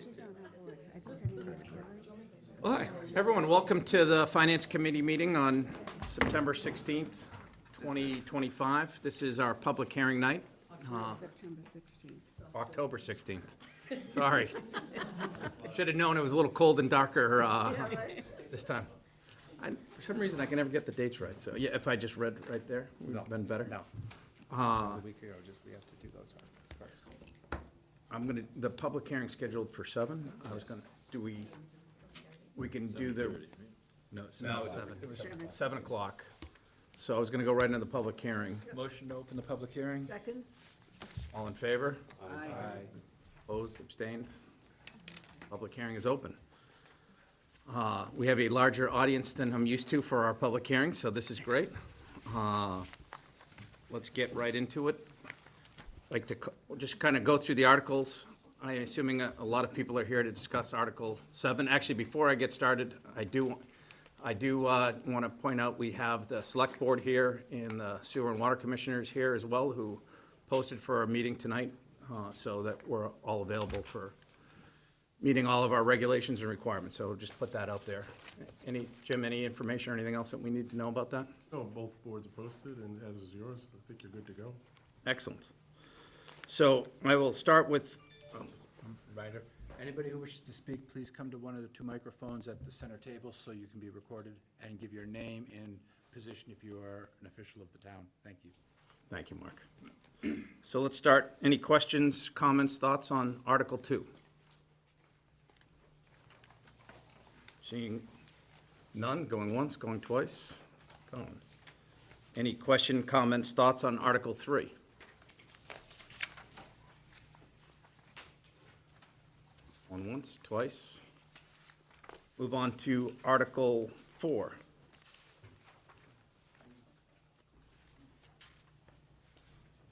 She's on our board. I think her name is Kelly. Hi, everyone. Welcome to the Finance Committee meeting on September 16th, 2025. This is our public hearing night, September 16th. October 16th. Sorry. Should have known it was a little cold and darker this time. For some reason, I can never get the dates right. So, yeah, if I just read right there, would have been better. No. A week ago, we have to do those first. The public hearing scheduled for 7. I was gonna, we can do the, no, it's 7 o'clock. So I was gonna go right into the public hearing. Motion to open the public hearing? Second? All in favor? Aye. Opposed, abstained? Public hearing is open. We have a larger audience than I'm used to for our public hearings, so this is great. Let's get right into it. Like to just kind of go through the articles. I'm assuming a lot of people are here to discuss Article 7. Actually, before I get started, I do want to point out we have the Select Board here and the Sewer and Water Commissioners here as well, who posted for our meeting tonight, so that we're all available for meeting all of our regulations and requirements. So just put that out there. Jim, any information or anything else that we need to know about that? No, both boards are posted, and as is yours, I think you're good to go. Excellent. So I will start with, Ryder, anybody who wishes to speak, please come to one of the two microphones at the center table so you can be recorded, and give your name and position if you are an official of the town. Thank you. thank you, Mark. So let's start. Any questions, comments, thoughts on Article 2? Seeing none, going once, going twice, going. Any question, comments, thoughts on Article 3? Going once, twice. Move on to Article 4.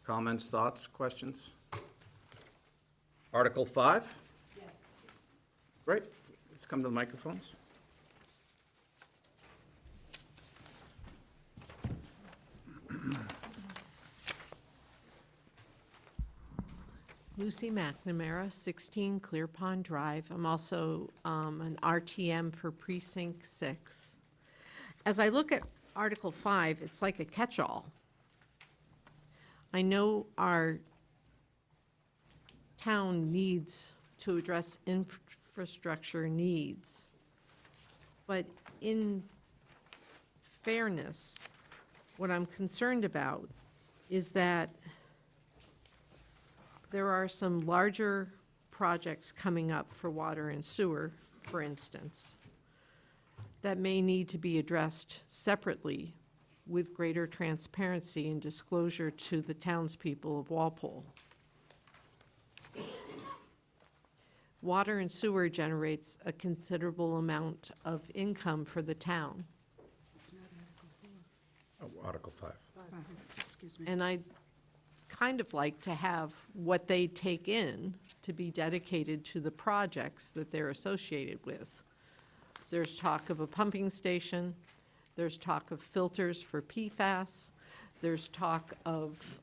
Comments, thoughts, questions? Article 5? Yes. Great. Let's come to the microphones. Lucy McNamara, 16 Clear Pond Drive. I'm also an RTM for Precinct 6. As I look at Article 5, it's like a catch-all. I know our town needs to address infrastructure needs, but in fairness, what I'm concerned about is that there are some larger projects coming up for water and sewer, for instance, that may need to be addressed separately with greater transparency and disclosure to the townspeople of Walpole. Water and sewer generates a considerable amount of income for the town. Article 5. Excuse me. And I'd kind of like to have what they take in to be dedicated to the projects that they're associated with. There's talk of a pumping station, there's talk of filters for PFAS, there's talk of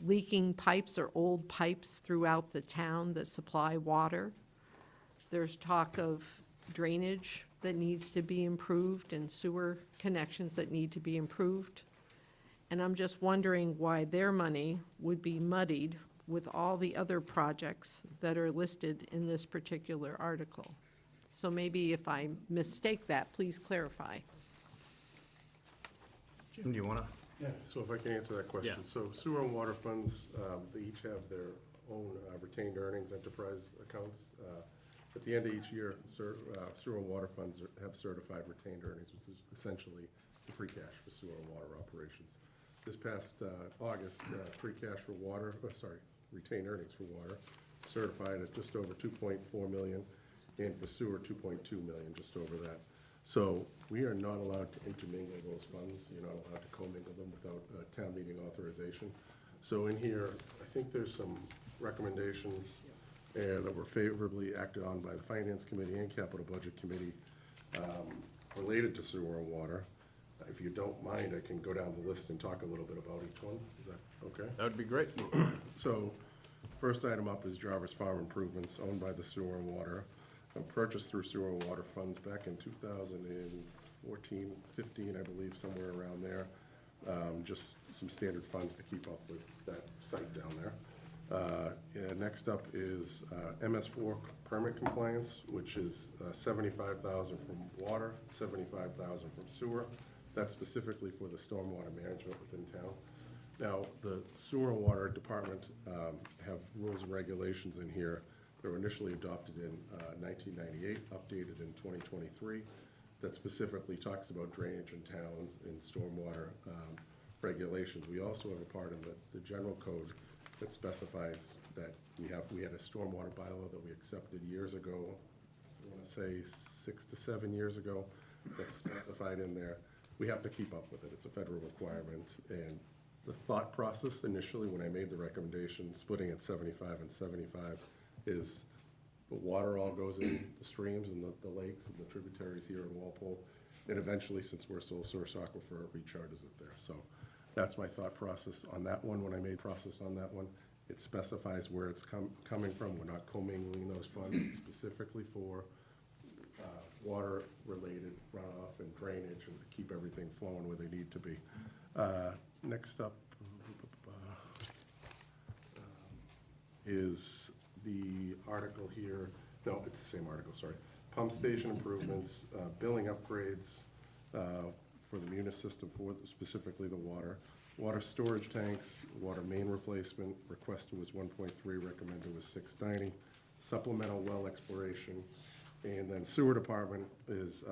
leaking pipes or old pipes throughout the town that supply water. There's talk of drainage that needs to be improved and sewer connections that need to be improved. And I'm just wondering why their money would be muddied with all the other projects that are listed in this particular article. So maybe if I mistake that, please clarify. Jim, do you want to? Yeah, so if I can answer that question. Yeah. So sewer and water funds, they each have their own retained earnings enterprise accounts. At the end of each year, sewer and water funds have certified retained earnings, which is essentially the free cash for sewer and water operations. This past August, free cash for water, retained earnings for water, certified at just over 2.4 million, and for sewer, 2.2 million, just over that. So we are not allowed to intermingle those funds. You're not allowed to commingle them without town meeting authorization. So in here, I think there's some recommendations that were favorably acted on by the Finance Committee and Capital Budget Committee related to sewer and water. If you don't mind, I can go down the list and talk a little bit about each one. Is that okay? That would be great. So First item up is Jarvis Farm Improvements, owned by the Sewer and Water, purchased through Sewer and Water funds back in 2014, 15, I believe, somewhere around there. Just some standard funds to keep up with that site down there. And next up is MS4 permit compliance, which is $75,000 from water, $75,000 from sewer. That's specifically for the stormwater management within town. Now, the sewer and water department have rules and regulations in here that were initially adopted in 1998, updated in 2023, that specifically talks about drainage in towns and stormwater regulations. We also have a part in the general code that specifies that we had a stormwater bylaw that we accepted years ago, I want to say 6 to 7 years ago, that's specified in there. We have to keep up with it. It's a federal requirement. And the thought process initially, when I made the recommendation, splitting it 75 and 75, is the water all goes in the streams and the lakes and the tributaries here in Walpole. And eventually, since we're a sole source aquifer, it recharges it there. So that's my thought process on that one. When I made process on that one, it specifies where it's coming from. We're not commingling those funds. It's specifically for water-related runoff and drainage and to keep everything flowing where they need to be. Next up is the article here. No, it's the same article, sorry. Pump station improvements, billing upgrades for the Munis system, for specifically the water. Water storage tanks, water main replacement, requested was 1.3, recommended was 690. Supplemental well exploration. And then sewer department is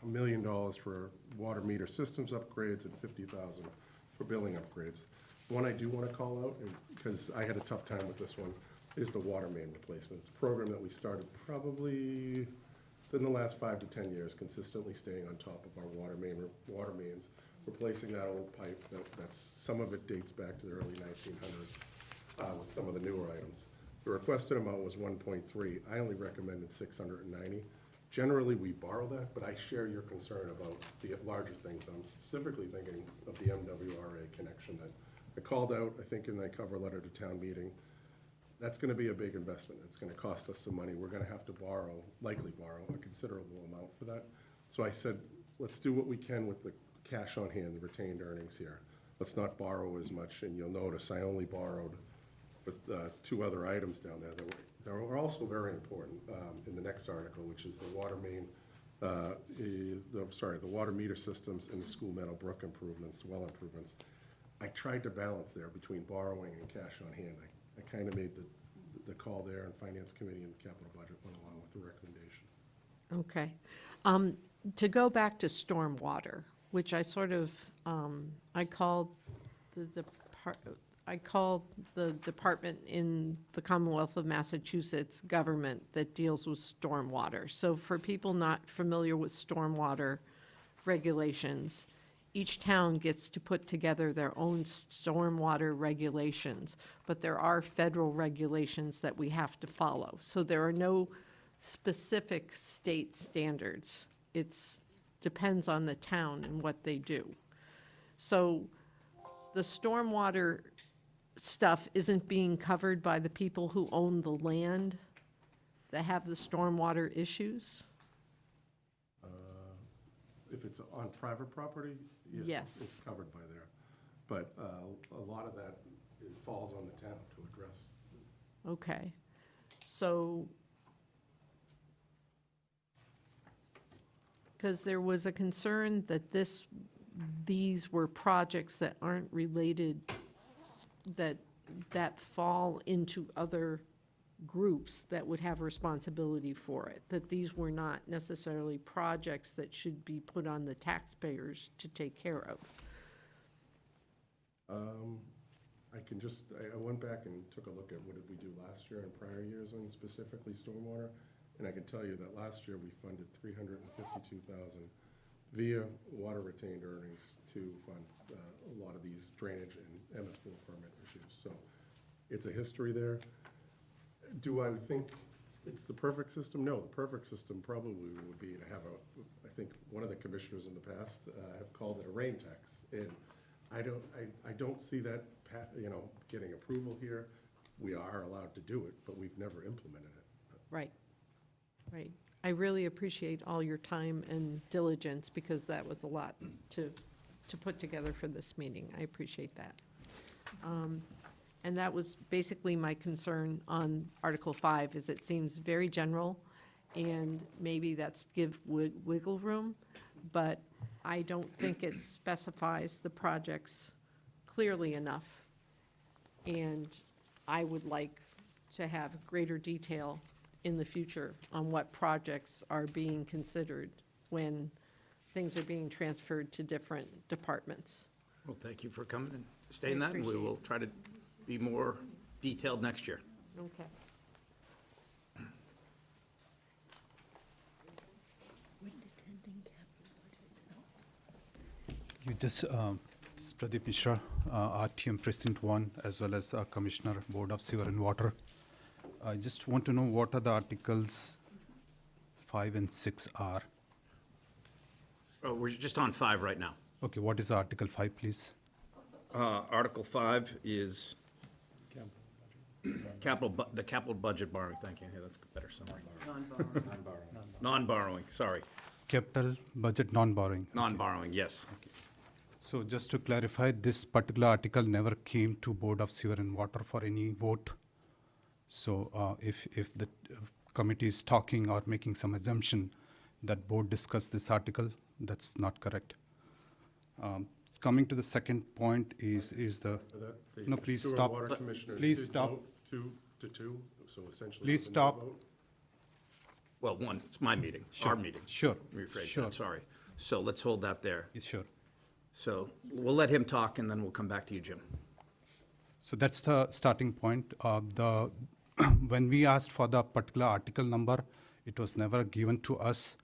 $1 million for water meter systems upgrades and $50,000 for billing upgrades. One I do want to call out, because I had a tough time with this one, is the water main replacement. It's a program that we started probably in the last 5 to 10 years, consistently staying on top of our water mains, replacing that old pipe. That's some of it dates back to the early 1900s with some of the newer items. The requested amount was 1.3. I only recommended 690. Generally, we borrow that, but I share your concern about the larger things. I'm specifically thinking of the MWRA connection that I called out, I think, in the cover letter to town meeting. That's going to be a big investment. It's going to cost us some money. We're going to have to likely borrow a considerable amount for that. So I said, let's do what we can with the cash on hand, the retained earnings here. Let's not borrow as much, and you'll notice I only borrowed for 2 other items down there that were also very important in the next article, which is the water main, the water meter systems and the School Meadow Brook improvements, well improvements. I tried to balance there between borrowing and cash on hand. I kind of made the call there, and Finance Committee and the Capital Budget went along with the recommendation. Okay. To go back to stormwater, which I sort of, I called the department in the Commonwealth of Massachusetts government that deals with stormwater. So for people not familiar with stormwater regulations, each town gets to put together their own stormwater regulations, but there are federal regulations that we have to follow. So there are no specific state standards. It depends on the town and what they do. So the stormwater stuff isn't being covered by the people who own the land that have the stormwater issues? If it's on private property, Yes. it's covered by there. But a lot of that, it falls on the town to address. Okay. So, because there was a concern that these were projects that aren't related, that fall into other groups that would have responsibility for it, that these were not necessarily projects that should be put on the taxpayers to take care of. I went back and took a look at what did we do last year and prior years on specifically stormwater, and I can tell you that last year we funded $352,000 via water retained earnings to fund a lot of these drainage and MS4 permit issues. So it's a history there. Do I think it's the perfect system? No, the perfect system probably would be to have I think one of the commissioners in the past have called it a rain tax. And I don't see that path, getting approval here. we are allowed to do it, but we've never implemented it. Right, right. I really appreciate all your time and diligence, because that was a lot to put together for this meeting. I appreciate that. And that was basically my concern on Article 5, is it seems very general, and maybe that's give wiggle room, but I don't think it specifies the projects clearly enough. And I would like to have greater detail in the future on what projects are being considered when things are being transferred to different departments. Well, thank you for coming and stating I that, and we appreciate will try to be more detailed next year. Okay. You just, this is Pradeep Mishra, RTM Precinct 1, as well as Commissioner, Board of Sewer and Water. I just want to know what are the Articles 5 and 6 are. Oh, we're just on 5 right now. Okay, what is Article 5, please? Article 5 is the capital budget borrowing, thank you, yeah, that's a better summary. Non-borrowing, sorry, Capital budget non-borrowing. non-borrowing, yes. So just to clarify, this particular article never came to Board of Sewer and Water for any vote. So if the committee is talking or making some assumption that board discussed this article, that's not correct. Coming to the second point is the, The No, please Sewer and stop. Water Commissioners Please did stop. vote 2-2, so essentially. Please it was a no stop. vote. Well, one, it's my meeting, our Sure, meeting. sure, Rephrase sure. that, sorry. So let's hold that there. sure. So we'll let him talk, and then we'll come back to you, Jim. So that's the starting point. When we asked for the particular article number, it was never given to us.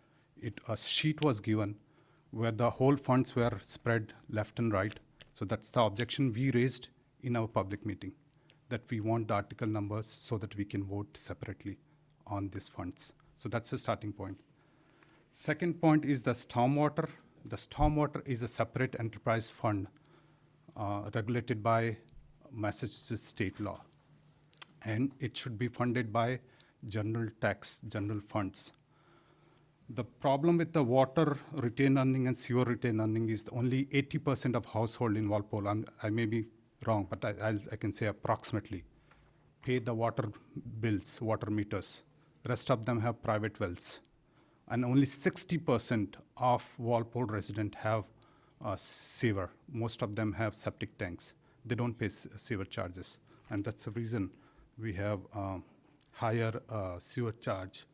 A sheet was given where the whole funds were spread left and right. So that's the objection we raised in our public meeting, that we want the article numbers so that we can vote separately on these funds. So that's the starting point. Second point is the stormwater. The stormwater is a separate enterprise fund regulated by Massachusetts state law. And it should be funded by general tax, general funds. The problem with the water retained earning and sewer retained earning is only 80% of household in Walpole, I may be wrong, but I can say approximately, pay the water bills, water meters. Rest of them have private wells. And only 60% of Walpole residents have sewer. Most of them have septic tanks. They don't pay sewer charges. And that's the reason we have higher sewer charge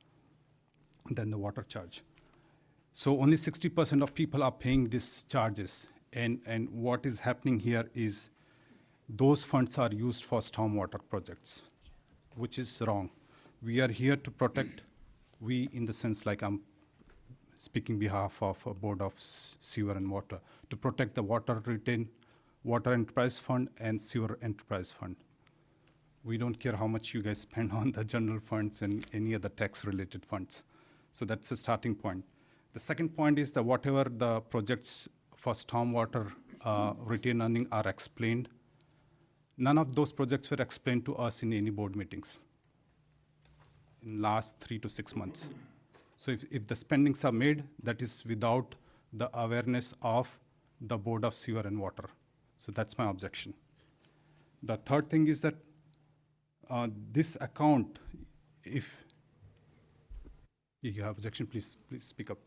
than the water charge. So only 60% of people are paying these charges. And what is happening here is those funds are used for stormwater projects, which is wrong. We are here to protect, we in the sense like I'm speaking behalf of a Board of Sewer and Water, to protect the water enterprise fund and sewer enterprise fund. We don't care how much you guys spend on the general funds and any other tax-related funds. So that's the starting point. The second point is that whatever the projects for stormwater retained earning are explained, none of those projects were explained to us in any board meetings in last 3 to 6 months. So if the spendings are made, that is without the awareness of the Board of Sewer and Water. So that's my objection. The third thing is that this account, if you have objection, please speak up.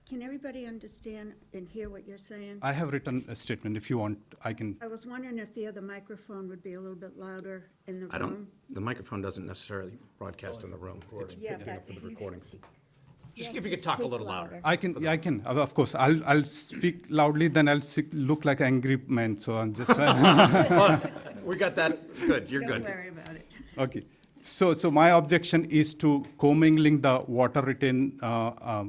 Can everybody understand and hear what you're saying? I have written a statement. If you want, I can. I was wondering if the other microphone would be a little bit louder in the room. I don't, the microphone doesn't necessarily broadcast in the room. It's Yeah, picking up but for the he's- recordings. he Just has if you to could talk a speak little louder. I can, yeah, I can. Of course, I'll speak loudly. Then I'll look like an angry man. So I'm just. We got that, good, you're good. Don't worry about it. Okay. So my objection is to commingling the water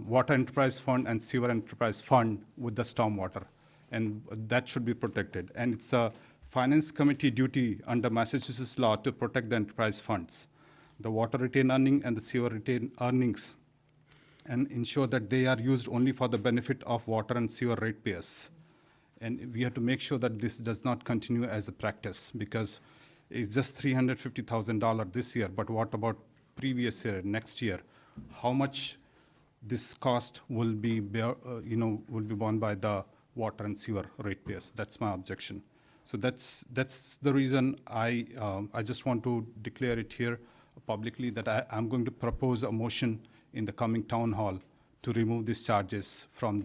water enterprise fund and sewer enterprise fund with the stormwater, and that should be protected. And it's a finance committee duty under Massachusetts law to protect the enterprise funds, the water retained earning and the sewer retained earnings, and ensure that they are used only for the benefit of water and sewer ratepayers. And we have to make sure that this does not continue as a practice, because It's just $350,000 this year, but what about previous year, next year? How much this cost will be, will be borne by the water and sewer ratepayers? That's my objection. So that's the reason I just want to declare it here publicly that I'm going to propose a motion in the coming town hall to remove these charges from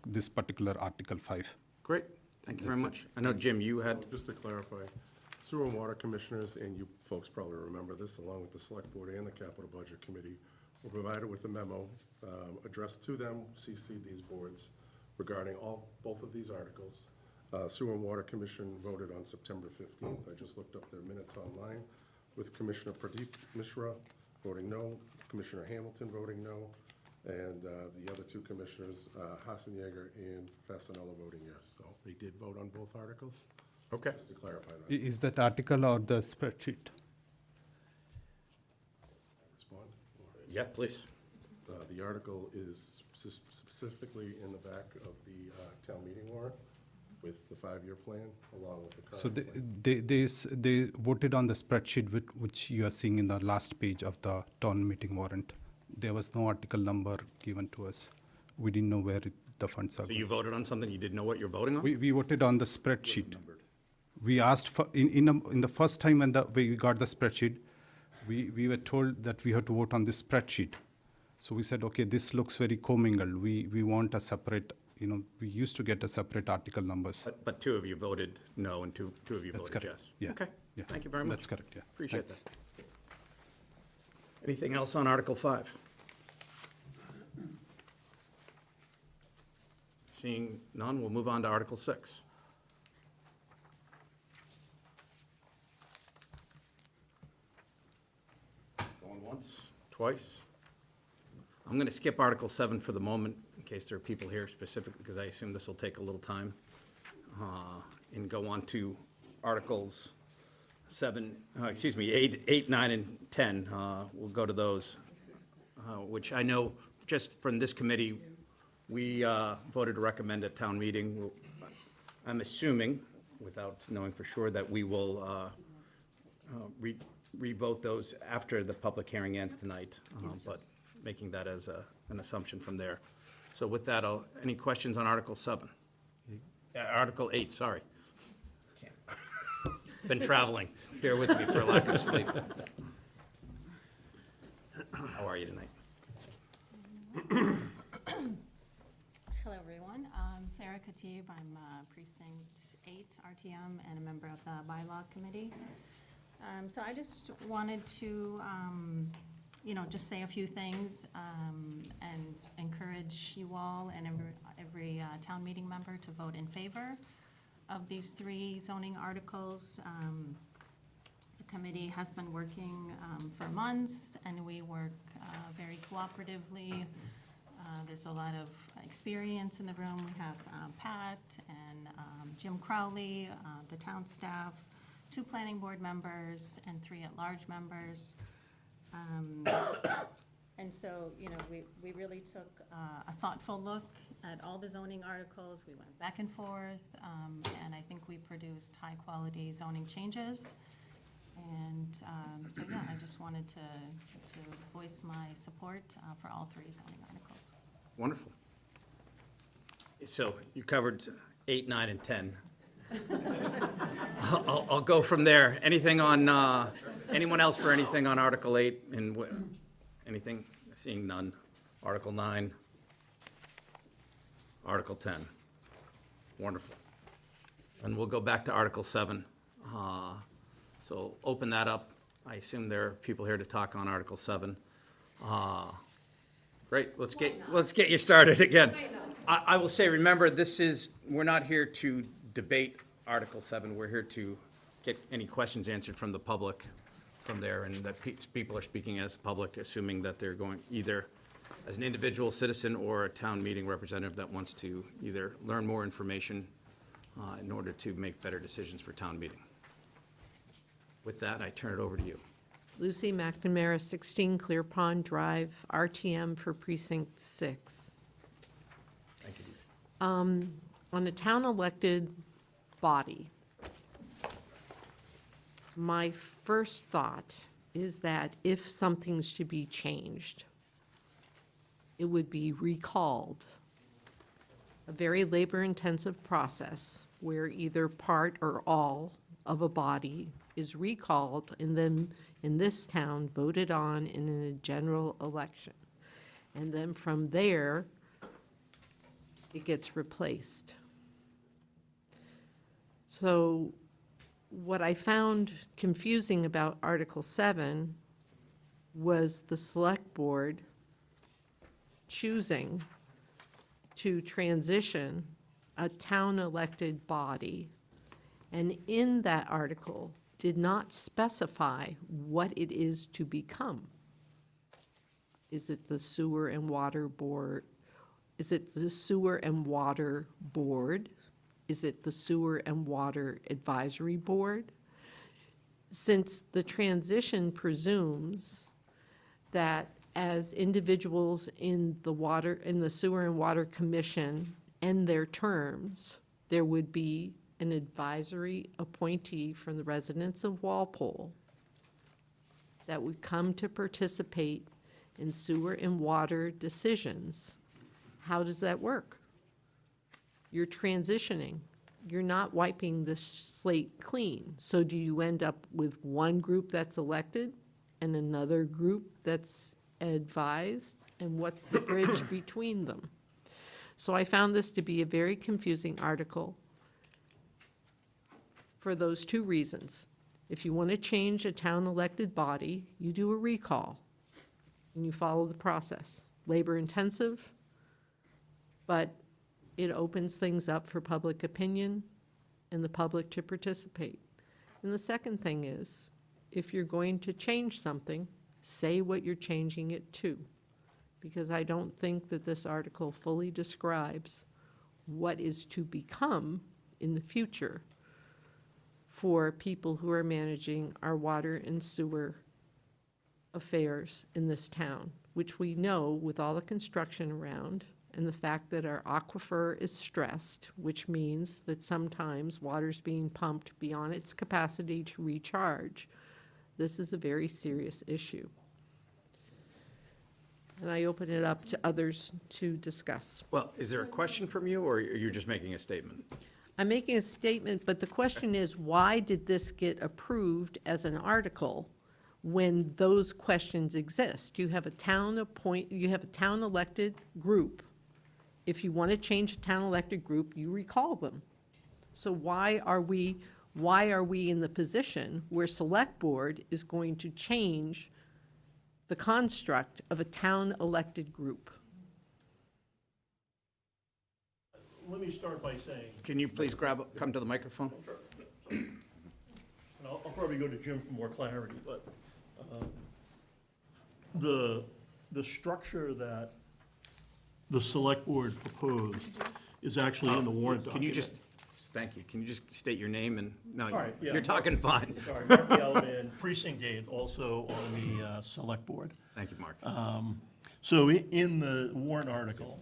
this particular Article 5. Great, thank you very much. I know, Jim, you had, Just to clarify, Sewer and Water Commissioners, and you folks probably remember this, along with the Select Board and the Capital Budget Committee, were provided with a memo addressed to them, CC'd these boards regarding both of these articles. Sewer and Water Commission voted on September 15th. I just looked up their minutes online, with Commissioner Pradeep Mishra voting no, Commissioner Hamilton voting no, and the other two commissioners, Hassan Yeager and Fasanello, voting yes. So they did vote on both articles, okay. just to clarify that. Is that article or the spreadsheet? Respond? Yeah, please. The article is specifically in the back of the town meeting warrant with the 5-year plan, along with the current So plan. they voted on the spreadsheet which you are seeing in the last page of the town meeting warrant. There was no article number given to us. We didn't know where the funds are So you going. voted on something, you didn't know what you're voting on? We voted on the spreadsheet. We asked for, in the first time when we got the spreadsheet, we were told that we had to vote on this spreadsheet. So we said, okay, this looks very commingled. We want a separate, we used to get a separate article numbers. But two of you voted no and two of you That's voted correct. yes? Yeah. Okay, Yeah. thank you very much. That's correct, yeah. Appreciate Thanks. that. Anything else on Article 5? Seeing none, we'll move on to Article 6. Going once, twice. I'm going to skip Article 7 for the moment, in case there are people here specifically, because I assume this will take a little time, and go on to Articles 8, 9, and 10. We'll go to those, which I know, just from this committee, we voted to recommend at town meeting. I'm assuming, without knowing for sure, that we will re-vote those after the public hearing ends tonight, but making that as an assumption from there. So with that, any questions on Article 7? Article 8, sorry. Been traveling. Bear with me for lack of sleep. How are you tonight? Hello, everyone. I'm Sarah Khatib. I'm Precinct 8 RTM and a member of the Bylaw Committee. So I just wanted to, just say a few things and encourage you all and every town meeting member to vote in favor of these 3 zoning articles. The committee has been working for months, and we work very cooperatively. There's a lot of experience in the room. We have Pat and Jim Crowley, the town staff, 2 planning board members, and 3 at-large members. And so, we really took a thoughtful look at all the zoning articles. We went back and forth, and I think we produced high-quality zoning changes. And so, yeah, I just wanted to voice my support for all 3 zoning articles. Wonderful. So you covered 8, 9, and 10. I'll go from there. Anything on, anyone else for anything on Article 8? And anything? Seeing none. Article 9. Article 10. Wonderful. And we'll go back to Article 7. So open that up. I assume there are people here to talk on Article 7. Great, let's get you started again. I will say, remember, we're not here to debate Article 7. We're here to get any questions answered from the public from there, and that people are speaking as public, assuming that they're going either as an individual citizen or a town meeting representative that wants to either learn more information in order to make better decisions for town meeting. With that, I turn it over to you. Lucy McNamara, 16 Clear Pond Drive, RTM for Precinct 6. Thank you, Lucy. On a town-elected body, My first thought is that if something's to be changed, it would be recalled. A very labor-intensive process where either part or all of a body is recalled and then, in this town, voted on in a general election. And then from there, it gets replaced. So what I found confusing about Article 7 was the Select Board choosing to transition a town-elected body, and in that article did not specify what it is to become. Is it the Sewer and Water Board? Is it the Sewer and Water Board? Is it the Sewer and Water Advisory Board? Since the transition presumes that as individuals in the Sewer and Water Commission end their terms, there would be an advisory appointee from the residents of Walpole that would come to participate in sewer and water decisions. How does that work? You're transitioning. You're not wiping the slate clean. So do you end up with one group that's elected and another group that's advised? And what's the bridge between them? So I found this to be a very confusing article for those two reasons. If you want to change a town-elected body, you do a recall, and you follow the process. Labor-intensive, but it opens things up for public opinion and the public to participate. And the second thing is, if you're going to change something, say what you're changing it to, because I don't think that this article fully describes what is to become in the future for people who are managing our water and sewer affairs in this town, which we know with all the construction around and the fact that our aquifer is stressed, which means that sometimes water's being pumped beyond its capacity to recharge. This is a very serious issue. And I open it up to others to discuss. Well, is there a question from you, or are you just making a statement? I'm making a statement, but the question is, why did this get approved as an article when those questions exist? You have a town-elected group. If you want to change a town-elected group, you recall them. So why are we in the position where Select Board is going to change the construct of a town-elected group? Let me start by saying, Can you please come to the microphone? and I'll probably go to Jim for more clarity, but the structure that the select board proposed is actually in the warrant document. Can you just, thank you, can you just state your name and, no, All right, yeah. you're talking fine. Sorry, Mark Gallivan, precinct 8, also on the select board. Thank you, Mark. So in the warrant article,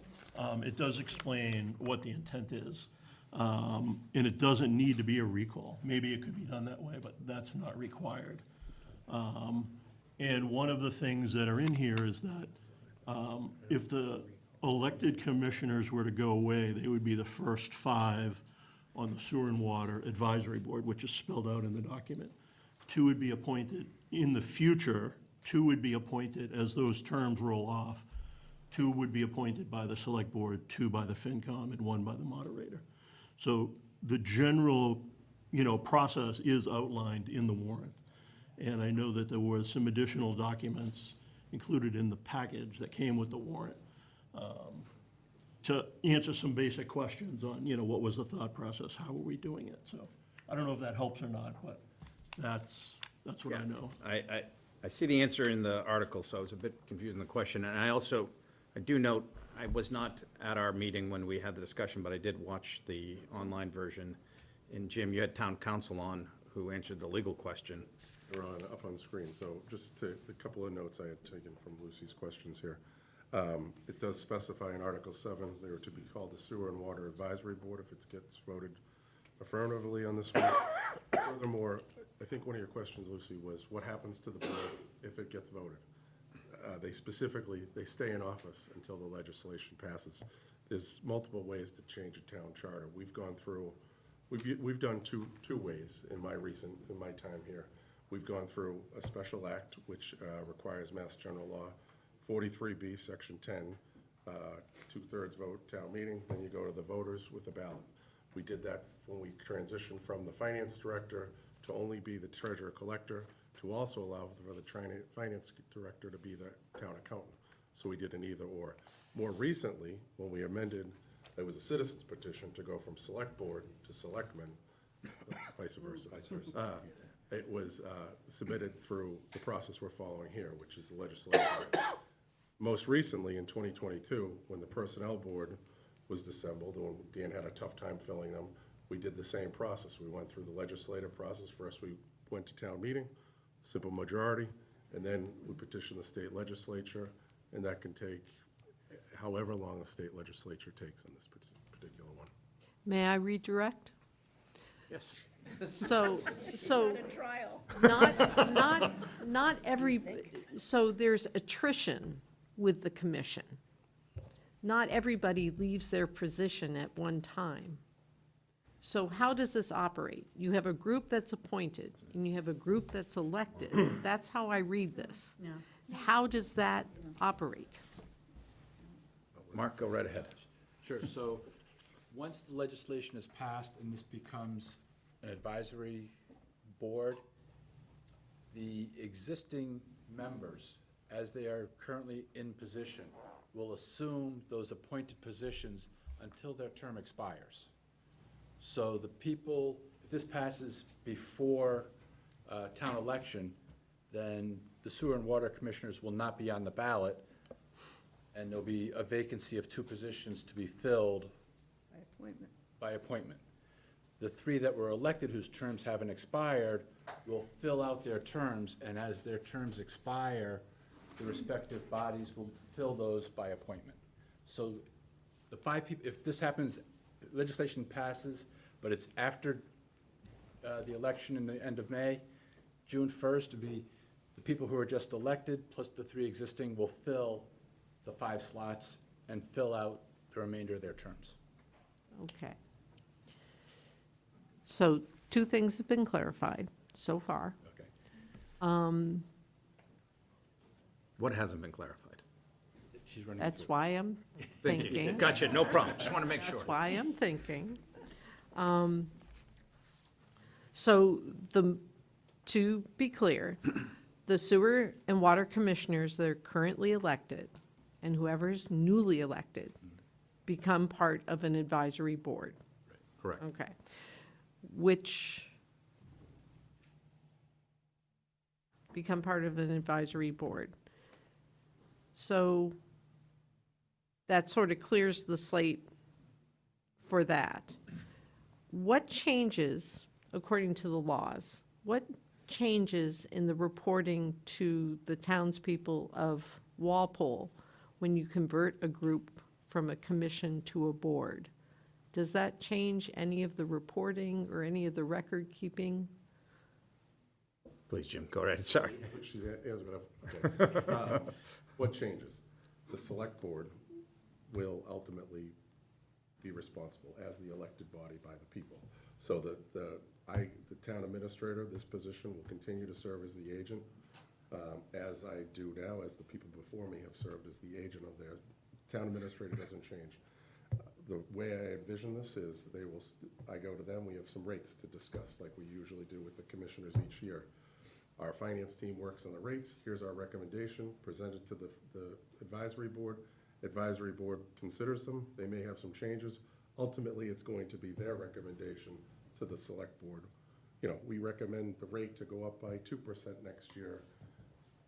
it does explain what the intent is. And it doesn't need to be a recall. Maybe it could be done that way, but that's not required. And one of the things that are in here is that if the elected commissioners were to go away, they would be the first 5 on the Sewer and Water Advisory Board, which is spelled out in the document. 2 would be appointed in the future. 2 would be appointed as those terms roll off. 2 would be appointed by the Select Board, 2 by the FinCom, and 1 by the moderator. So the general, process is outlined in the warrant. And I know that there were some additional documents included in the package that came with the warrant to answer some basic questions on, what was the thought process, how are we doing it? So I don't know if that helps or not, but that's what I know. I see the answer in the article, so I was a bit confused in the question. And I do note, I was not at our meeting when we had the discussion, but I did watch the online version. And Jim, you had town council on who answered the legal question. They're up on the screen, so just a couple of notes I had taken from Lucy's questions here. It does specify in Article 7, they were to be called the Sewer and Water Advisory Board if it gets voted affirmatively on this one. Furthermore, I think one of your questions, Lucy, was what happens to the board if it gets voted? They specifically, they stay in office until the legislation passes. There's multiple ways to change a town charter. We've gone through, we've done two ways in my time here. We've gone through a special act, which requires Mass General Law 43B, Section 10, 2/3 vote town meeting, then you go to the voters with a ballot. We did that when we transitioned from the finance director to only be the treasurer collector, to also allow for the finance director to be the town accountant. So we did an either or. More recently, when we amended, there was a citizens petition to go from select board to selectmen, vice versa. It was submitted through the process we're following here, which is the legislature. Most recently, in 2022, when the personnel board was dissembled, when Dan had a tough time filling them, we did the same process. We went through the legislative process. First, we went to town meeting, simple majority, and then we petitioned the state legislature, and that can take however long the state legislature takes on this particular one. May I redirect? Yes. So, Trial. not every, so there's attrition with the commission. Not everybody leaves their position at one time. So how does this operate? You have a group that's appointed, and you have a group that's elected. That's how I read this. Yeah. How does that operate? Mark, go right ahead. Sure, so once the legislation is passed and this becomes an advisory board, the existing members, as they are currently in position, will assume those appointed positions until their term expires. So the people, if this passes before town election, then the sewer and water commissioners will not be on the ballot, and there'll be a vacancy of 2 positions to be filled By appointment. by appointment. The 3 that were elected whose terms haven't expired will fill out their terms, and as their terms expire, the respective bodies will fill those by appointment. So the 5 people, if this happens, legislation passes, but it's after the election in the end of May, June 1st, to be the people who are just elected, plus the 3 existing, will fill the 5 slots and fill out the remainder of their terms. Okay. So 2 things have been clarified so far. Okay. What hasn't been clarified? She's running That's through. why I'm Thank you. thinking. Gotcha, no problem. Just want to make sure. That's why I'm thinking. So to be clear, the sewer and water commissioners that are currently elected and whoever's newly elected become part of an advisory board. Correct. Okay. Which become part of an advisory board. So that sort of clears the slate for that. What changes, according to the laws, what changes in the reporting to the townspeople of Walpole when you convert a group from a commission to a board? Does that change any of the reporting or any of the record keeping? Please, Jim, go right ahead. Sorry. She's okay. What changes? The select board will ultimately be responsible as the elected body by the people. So the town administrator, this position will continue to serve as the agent, as I do now, as the people before me have served as the agent of their, town administrator doesn't change. The way I envision this is I go to them, we have some rates to discuss, like we usually do with the commissioners each year. Our finance team works on the rates, here's our recommendation, presented to the advisory board. Advisory board considers them, they may have some changes. Ultimately, it's going to be their recommendation to the select board. You know, we recommend the rate to go up by 2% next year,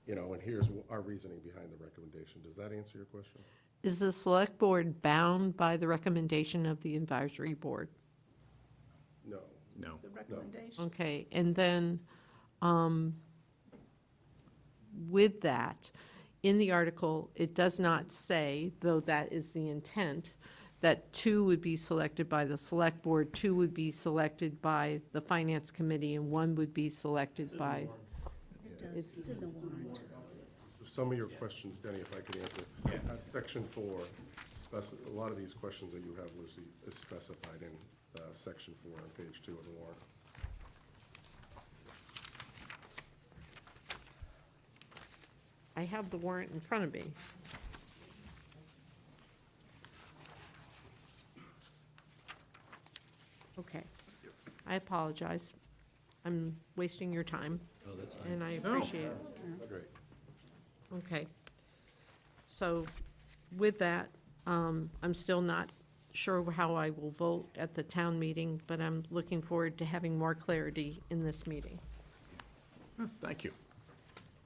you know, and here's our reasoning behind the recommendation. Does that answer your question? Is the select board bound by the recommendation of the advisory board? No. No. The recommendation. Okay, and then with that, in the article, it does not say, though that is the intent, that 2 would be selected by the select board, 2 would be selected by the finance committee, and 1 would be selected by, It does, it's in the warrant. Some of your questions, Denny, if I could answer. Section 4, a lot of these questions that you have, Lucy, is specified in section 4 on page 2 of the warrant. I have the warrant in front of me. Okay. I apologize. I'm wasting your time. And I appreciate it. Great. Okay. So with that, I'm still not sure how I will vote at the town meeting, but I'm looking forward to having more clarity in this meeting. Thank you.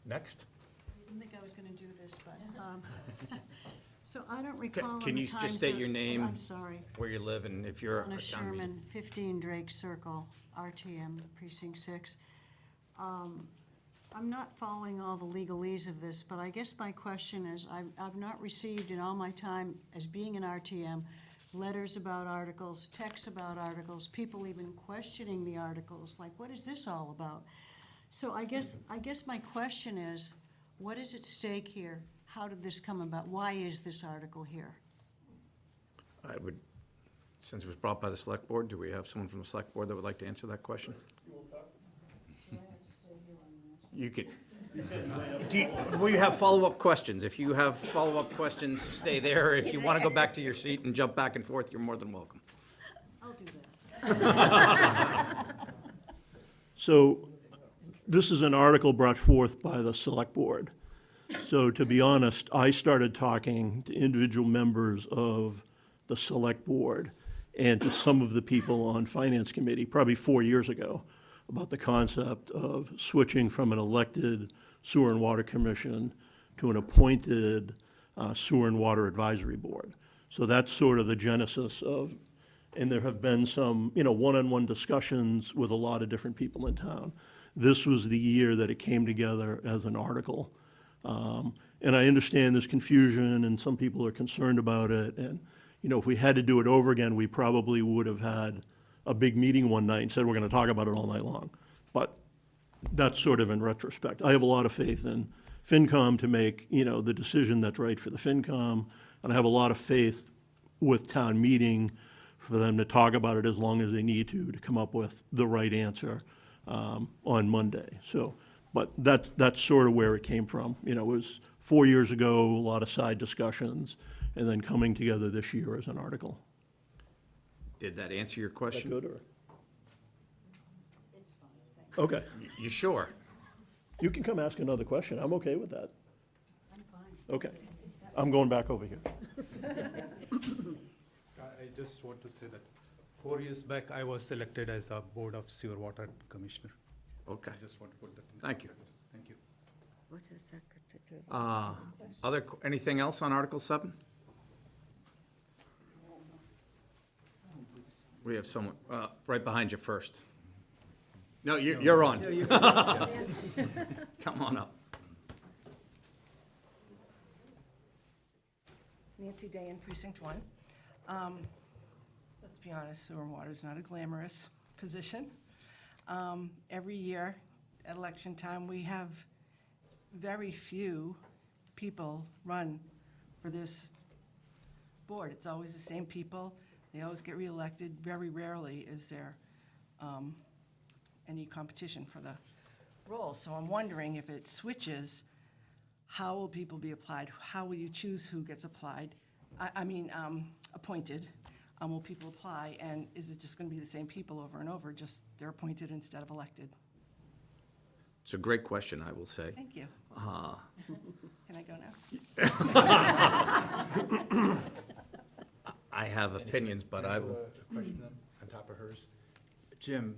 Next. I didn't think I was going to do this, but, so I don't recall Can in the you times just state that- your name? I'm sorry. Where you live and if you're Donna a town meeting. Sherman, 15 Drake Circle, RTM, Precinct 6. I'm not following all the legalese of this, but I guess my question is, I've not received in all my time as being an RTM, letters about articles, texts about articles, people even questioning the articles, like, what is this all about? So I guess my question is, what is at stake here? How did this come about? Why is this article here? I would, since it was brought by the select board, do we have someone from the select board that would like to answer that question? You could. We have follow-up questions. If you have follow-up questions, stay there. If you want to go back to your seat and jump back and forth, you're more than welcome. I'll do that. So this is an article brought forth by the select board. So to be honest, I started talking to individual members of the select board and to some of the people on finance committee probably 4 years ago about the concept of switching from an elected sewer and water commission to an appointed sewer and water advisory board. So that's sort of the genesis of, and there have been some, one-on-one discussions with a lot of different people in town. This was the year that it came together as an article. And I understand there's confusion and some people are concerned about it. And, if we had to do it over again, we probably would have had a big meeting one night and said, we're going to talk about it all night long. But that's sort of in retrospect. I have a lot of faith in FinCom to make, the decision that's right for the FinCom. And I have a lot of faith with town meeting for them to talk about it as long as they need to come up with the right answer on Monday. So, but that's sort of where it came from. It was 4 years ago, a lot of side discussions, and then coming together this year as an article. Did that answer your Is that question? good, or? Okay, You sure? you can come ask another question. I'm okay with that. I'm fine. Okay. I'm going back over here. I just want to say that 4 years back, I was selected as a Board of Sewer Water Commissioner. Okay, I just want to put that in Thank you. context. Thank you. What is that? anything else on Article 7? We have someone, right behind you first. No, you're on. Come on up. Nancy Day in Precinct 1. Let's be honest, sewer and water is not a glamorous position. Every year at election time, we have very few people run for this board. It's always the same people. They always get reelected. Very rarely is there any competition for the role. So I'm wondering if it switches, how will people be applied? How will you choose who gets applied? Appointed. Will people apply? And is it just going to be the same people over and over, just they're appointed instead of elected? It's a great question, I will say. Thank you. Can I go now? I have opinions, but I will. A question then, on top of hers. Jim,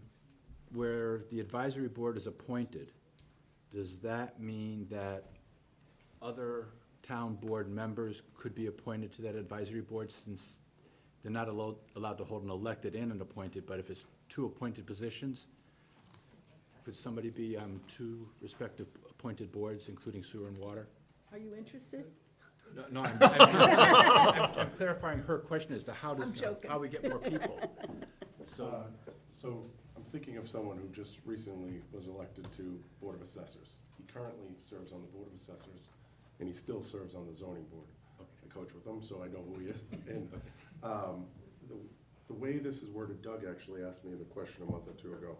where the advisory board is appointed, does that mean that other town board members could be appointed to that advisory board since they're not allowed to hold an elected and an appointed, but if it's two appointed positions, could somebody be on two respective appointed boards, including sewer and water? Are you interested? No, I'm clarifying her question as to how I'm joking. how we get more people. So, So I'm thinking of someone who just recently was elected to Board of Assessors. He currently serves on the Board of Assessors, and he still serves on the zoning board. I coach with him, so I know who he is. And the way this is worded, Doug actually asked me the question a month or two ago.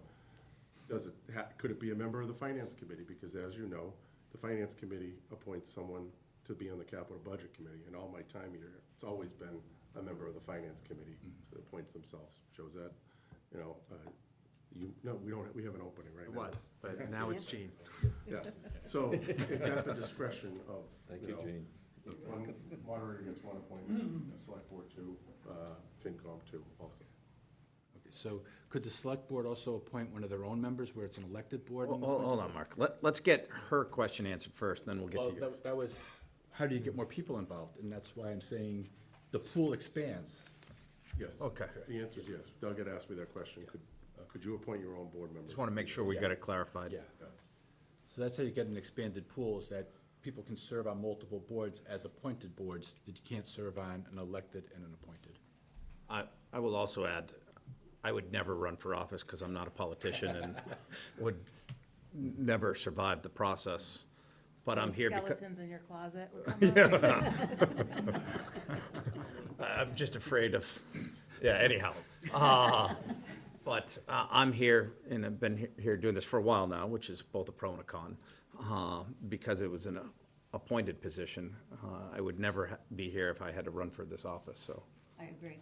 Could it be a member of the Finance Committee? Because as you know, the Finance Committee appoints someone to be on the Capital Budget Committee. And all my time here, it's always been a member of the Finance Committee that appoints themselves. Josette, we have an opening right now. It was, but now it's Gene. Yeah, so it's at the discretion of, Thank you you, know, Gene. one moderator gets one appointment, select board two, FinCom two also. okay, so could the select board also appoint one of their own members where it's an elected board? and Hold appointed on, Mark. Let's get her question answered first, then we'll get Well, to you. that was, how do you get more people involved? And that's why I'm saying the pool expands. Yes. Okay. The answer is yes. Doug had asked me that question. Could you appoint your own board members? Just want to make sure we got it clarified. Yeah. So that's how you get an expanded pool, is that people can serve on multiple boards as appointed boards, that you can't serve on an elected and an appointed. I will also add, I would never run for office because I'm not a politician and would never survive the process. But I'm here because, Skeletons in your closet will come out. I'm just afraid of, yeah, anyhow. But I'm here, and I've been here doing this for a while now, which is both a pro and a con, because it was an appointed position. I would never be here if I had to run for this office, so. I agree.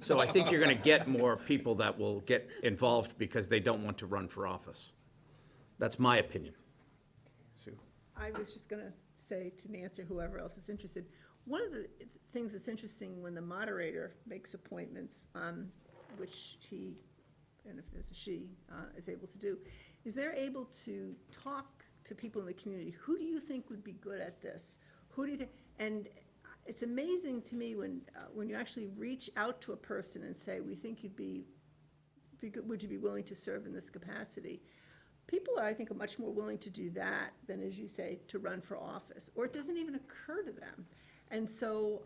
So I think you're going to get more people that will get involved because they don't want to run for office. That's my opinion. Sue? I was just going to say to Nancy, whoever else is interested, one of the things that's interesting when the moderator makes appointments, which he, and if there's a she, is able to do, is they're able to talk to people in the community. Who do you think would be good at this? Who do you think? And it's amazing to me when you actually reach out to a person and say, we think you'd would you be willing to serve in this capacity? People are, I think, are much more willing to do that than, as you say, to run for office, or it doesn't even occur to them. And so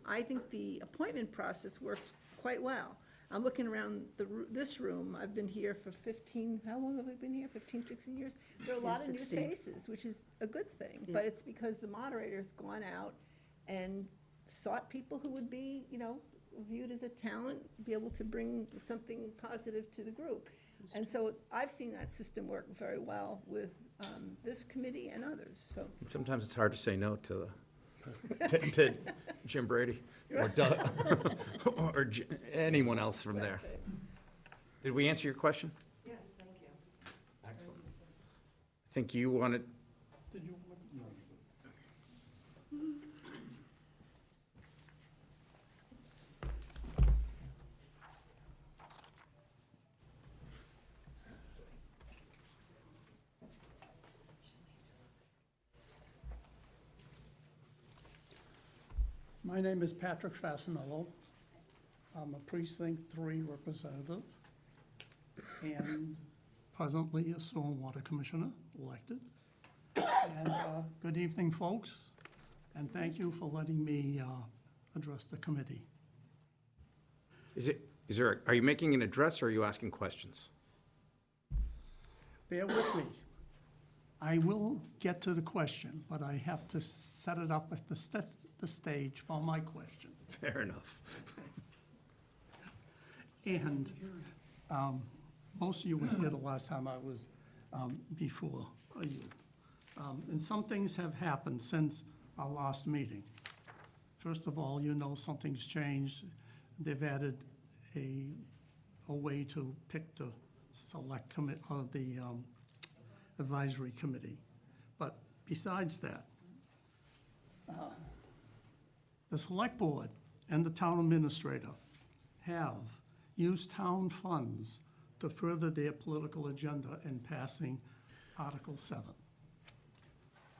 I think the appointment process works quite well. I'm looking around this room. I've been here for 15, how long have I been here? 15, 16 years? There are a lot of new 16. faces, which is a good thing. But it's because the moderator's gone out and sought people who would be, viewed as a talent, be able to bring something positive to the group. And so I've seen that system work very well with this committee and others, so. Sometimes it's hard to say no to to Jim Brady or Doug or anyone else from there. Did we answer your question? Yes, thank you. Excellent. I think you wanted, My name is Patrick Fasinello. I'm a Precinct 3 representative and presently a Stormwater Commissioner elected. And good evening, folks, and thank you for letting me address the committee. are you making an address or are you asking questions? Bear with me. I will get to the question, but I have to set it up at the stage for my question. Fair enough. And most of you were here the last time I was before you. And some things have happened since our last meeting. First of all, something's changed. They've added a way to pick the select commit, the advisory committee. But besides that, the select board and the town administrator have used town funds to further their political agenda in passing Article 7.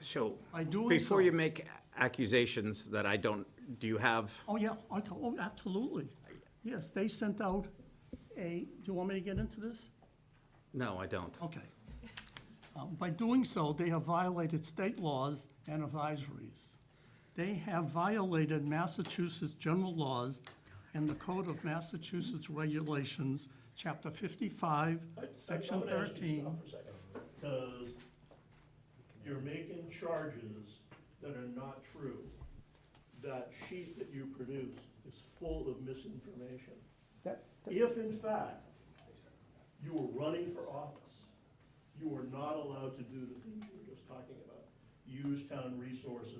So, By doing before so- you make accusations that I don't, do you have, Oh, yeah, okay, oh, absolutely. Yes, they sent out do you want me to get into this? no, I don't. Okay. By doing so, they have violated state laws and advisories. They have violated Massachusetts general laws and the Code of Massachusetts Regulations, Chapter 55, Section 13. Because you're making charges that are not true. That sheet that you produced is full of misinformation. If in fact you were running for office, you were not allowed to do the things you were just talking about. Use town resources,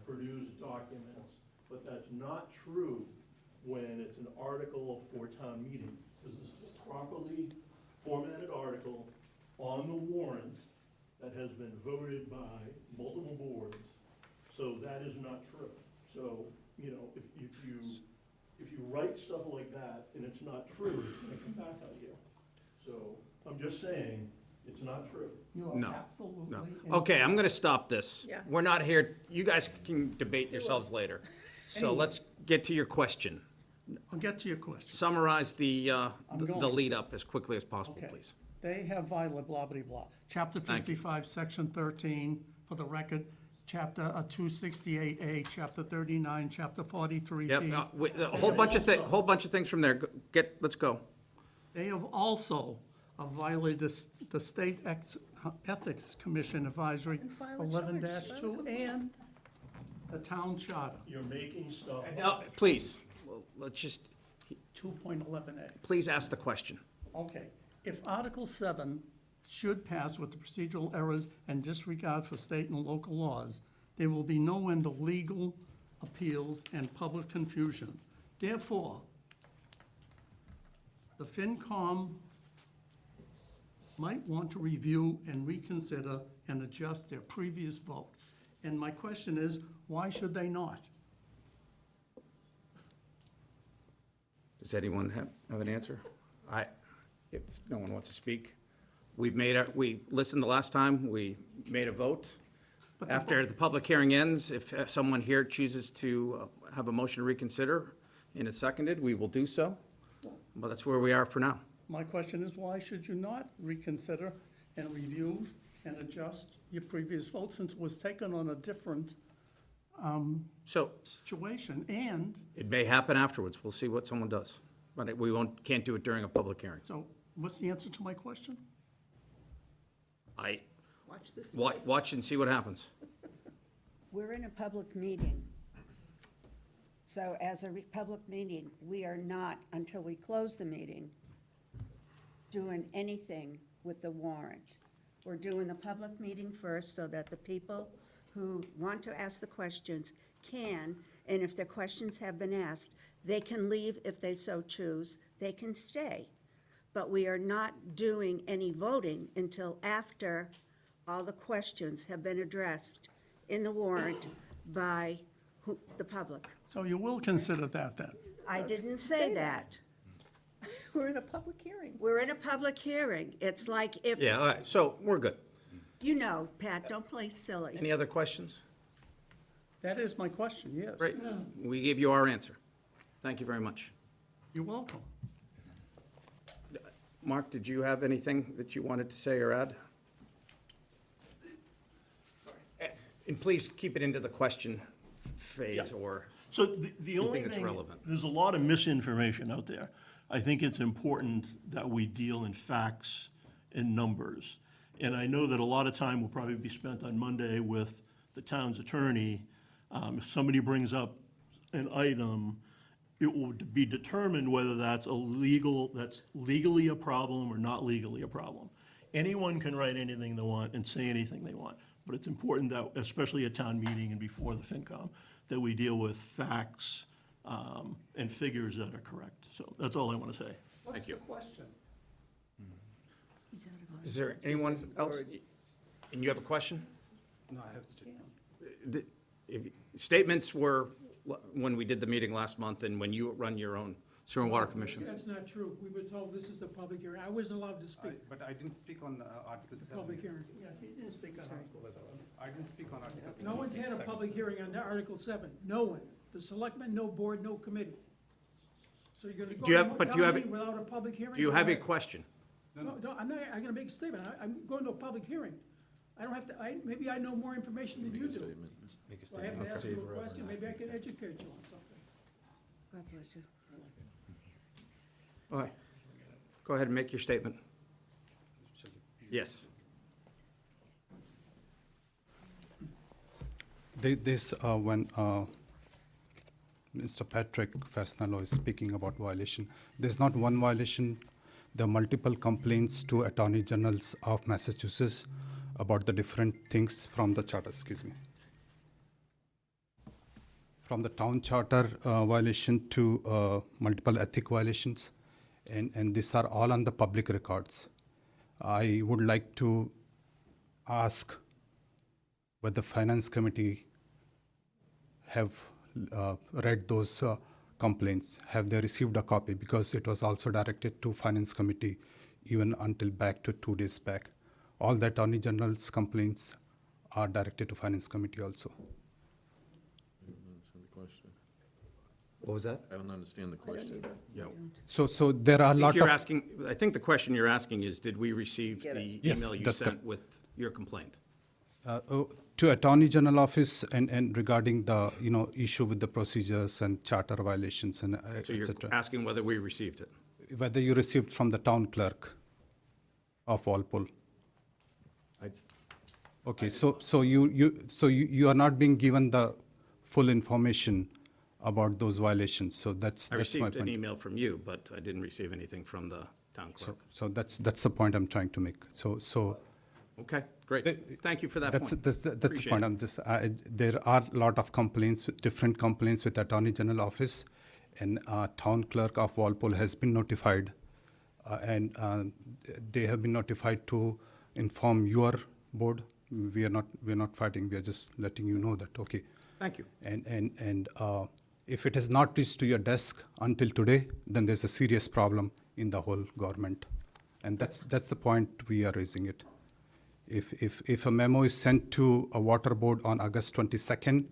produce documents, but that's not true when it's an article for town meeting. This is a properly formatted article on the warrant that has been voted by multiple boards, so that is not true. So, you know, if you write stuff like that and it's not true, it's gonna come back on you. So, I'm just saying, it's not true. You are No, absolutely. No. incorrect. Okay, I'm gonna stop this. Yeah. We're not here, you guys can debate Sue yourselves us. later. So Anyway. let's get to your question. I'll get to your question. Summarize the going. lead up as quickly as possible, Okay. please. They have violated blah, blah, blah. Chapter Thank you. 55, Section 13, for the record, Chapter 268A, Chapter 39, Chapter 43B. Yep, a whole bunch of things from there. Let's go. They have also violated the State Ethics Commission Advisory And file a 11-2 and the town charter, You're making stuff No, please, well, let's just, 2.11A. please ask the question. Okay, if Article 7 should pass with the procedural errors and disregard for state and local laws, there will be no end to legal appeals and public confusion. Therefore, the FinCom might want to review and reconsider and adjust their previous vote. And my question is, why should they not? Does anyone have an answer? If no one wants to speak, we listened the last time, we made a vote. After the public hearing ends, if someone here chooses to have a motion to reconsider and it's seconded, we will do so. But that's where we are for now. My question is, why should you not reconsider and review and adjust your previous vote since it was taken on a different So situation? And it may happen afterwards. We'll see what someone does. But can't do it during a public hearing. so what's the answer to my question? Watch this. Watch and see what happens. We're in a public meeting. So as a public meeting, we are not, until we close the meeting, doing anything with the warrant. We're doing the public meeting first so that the people who want to ask the questions can, and if their questions have been asked, they can leave if they so choose, they can stay. But we are not doing any voting until after all the questions have been addressed in the warrant by the public. So you will consider that then? I didn't say that. We're in a public hearing. We're in a public hearing. It's like if, Yeah, all right, so we're good. you know, Pat, don't play silly. Any other questions? That is my question, yes. Great. We gave you our answer. Thank you very much. You're welcome. Mark, did you have anything that you wanted to say or add? And please keep it into the question phase or, So the only think it's thing, relevant? there's a lot of misinformation out there. I think it's important that we deal in facts and numbers. And I know that a lot of time will probably be spent on Monday with the town's attorney. If somebody brings up an item, it will be determined whether that's legally a problem or not legally a problem. Anyone can write anything they want and say anything they want, but it's important that, especially at town meeting and before the FinCom, that we deal with facts and figures that are correct. So that's all I want to say. What's the question? is there anyone else? And you have a question? No, I have still. Statements were when we did the meeting last month and when you run your own sewer and water commissions. That's not true. We were told this is the public hearing. I wasn't allowed to speak. But I didn't speak on Article The 7. public hearing. Yeah, he didn't speak on Article 7. I didn't speak on Article 7. No one's had a public hearing on Article 7. No one. The selectmen, no board, no committee. So you're gonna Do you have- go but do you have a- without a public hearing? Do you have a question? No, I'm not, I'm gonna make a statement. I'm going to a public hearing. I don't have to, maybe I know more information than you do. So I have to ask you a question, maybe I can educate you on something. God bless you. All right. Go ahead and make your statement. Yes. When Mr. Patrick Fasnello is speaking about violation, there's not one violation. There are multiple complaints to Attorney Generals of Massachusetts about the different things from the charter, from the town charter violation to multiple ethic violations, and these are all on the public records. I would like to ask whether the Finance Committee have read those complaints. Have they received a copy? Because it was also directed to Finance Committee even until back to 2 days back. All the Attorney General's complaints are directed to Finance Committee also. What was that? I don't understand the question. Yeah. So there are a lot of. I think the question you're asking is, did we receive Get the it. Yes, email you that's sent correct. with your complaint? To Attorney General Office and regarding the, issue with the procedures and charter violations and So you're etc. asking whether we received it? Whether you received from the town clerk of Walpole. I- Okay, so you are not being given the full information about those violations, so that's I my received an point. email from you, but I didn't receive anything from the town clerk. So that's the point I'm trying to make. So Okay, great. Thank you for that that's point. that's the Appreciate point. it. I'm just there are a lot of complaints, different complaints with Attorney General Office, and town clerk of Walpole has been notified, and they have been notified to inform your board. We're not fighting. We are just letting you know that. Okay. Thank you. And if it has not reached to your desk until today, then there's a serious problem in the whole government, and that's the point we are raising it. If a memo is sent to a water board on August 22nd,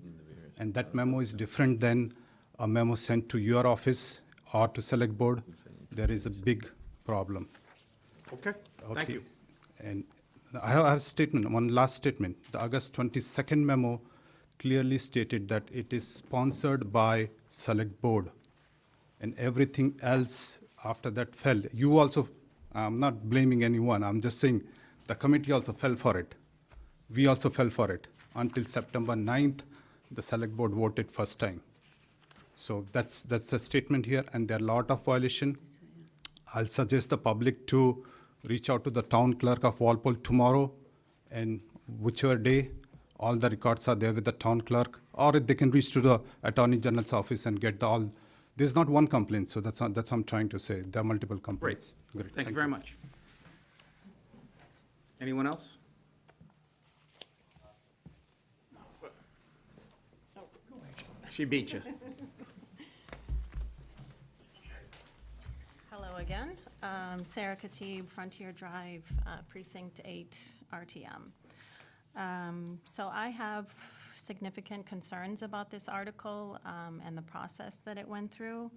and that memo is different than a memo sent to your office or to select board, there is a big problem. Okay, thank Okay. you. And I have a statement, one last statement. The August 22nd memo clearly stated that it is sponsored by select board, and everything else after that fell. You also, I'm not blaming anyone, I'm just saying the committee also fell for it. We also fell for it. Until September 9th, the select board voted first time. So that's the statement here, and there are a lot of violation. I'll suggest the public to reach out to the town clerk of Walpole tomorrow, and whichever day, all the records are there with the town clerk, or if they can reach to the Attorney General's office and get all. There's not one complaint, so that's what I'm trying to say. There are multiple complaints. Great. Thank you very much. Anyone else? She beat you. Hello again. Sarah Katib, Frontier Drive, Precinct 8, RTM. So I have significant concerns about this article and the process that it went through.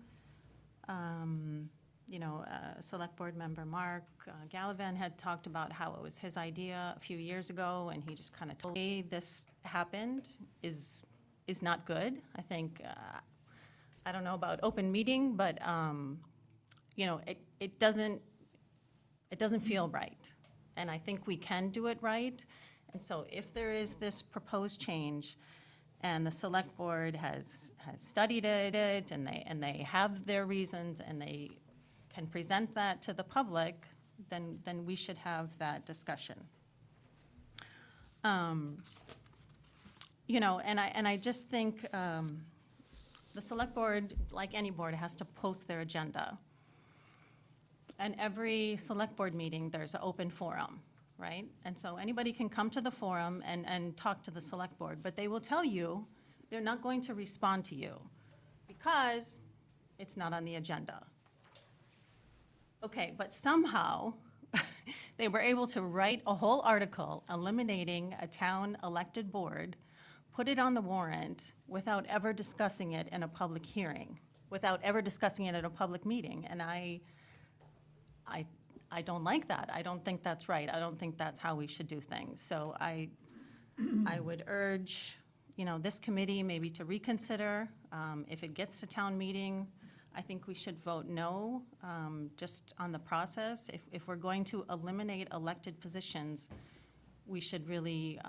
Select Board Member Mark Gallivan had talked about how it was his idea a few years ago, and he just kind of told me this happened is not good. I think, I don't know about open meeting, but, it doesn't feel right. And I think we can do it right. And so if there is this proposed change, and the Select Board has studied it, and they have their reasons, and they can present that to the public, then we should have that discussion. And I just think the Select Board, like any board, has to post their agenda. And every Select Board meeting, there's an open forum, right? And so anybody can come to the forum and talk to the Select Board, but they will tell you they're not going to respond to you because it's not on the agenda. Okay, but somehow they were able to write a whole article eliminating a town elected board, put it on the warrant without ever discussing it in a public hearing, without ever discussing it at a public meeting. And I I don't like that. I don't think that's right. I don't think that's how we should do things. So I would urge, this committee maybe to reconsider. If it gets to town meeting, I think we should vote no, just on the process. If we're going to eliminate elected positions, we should really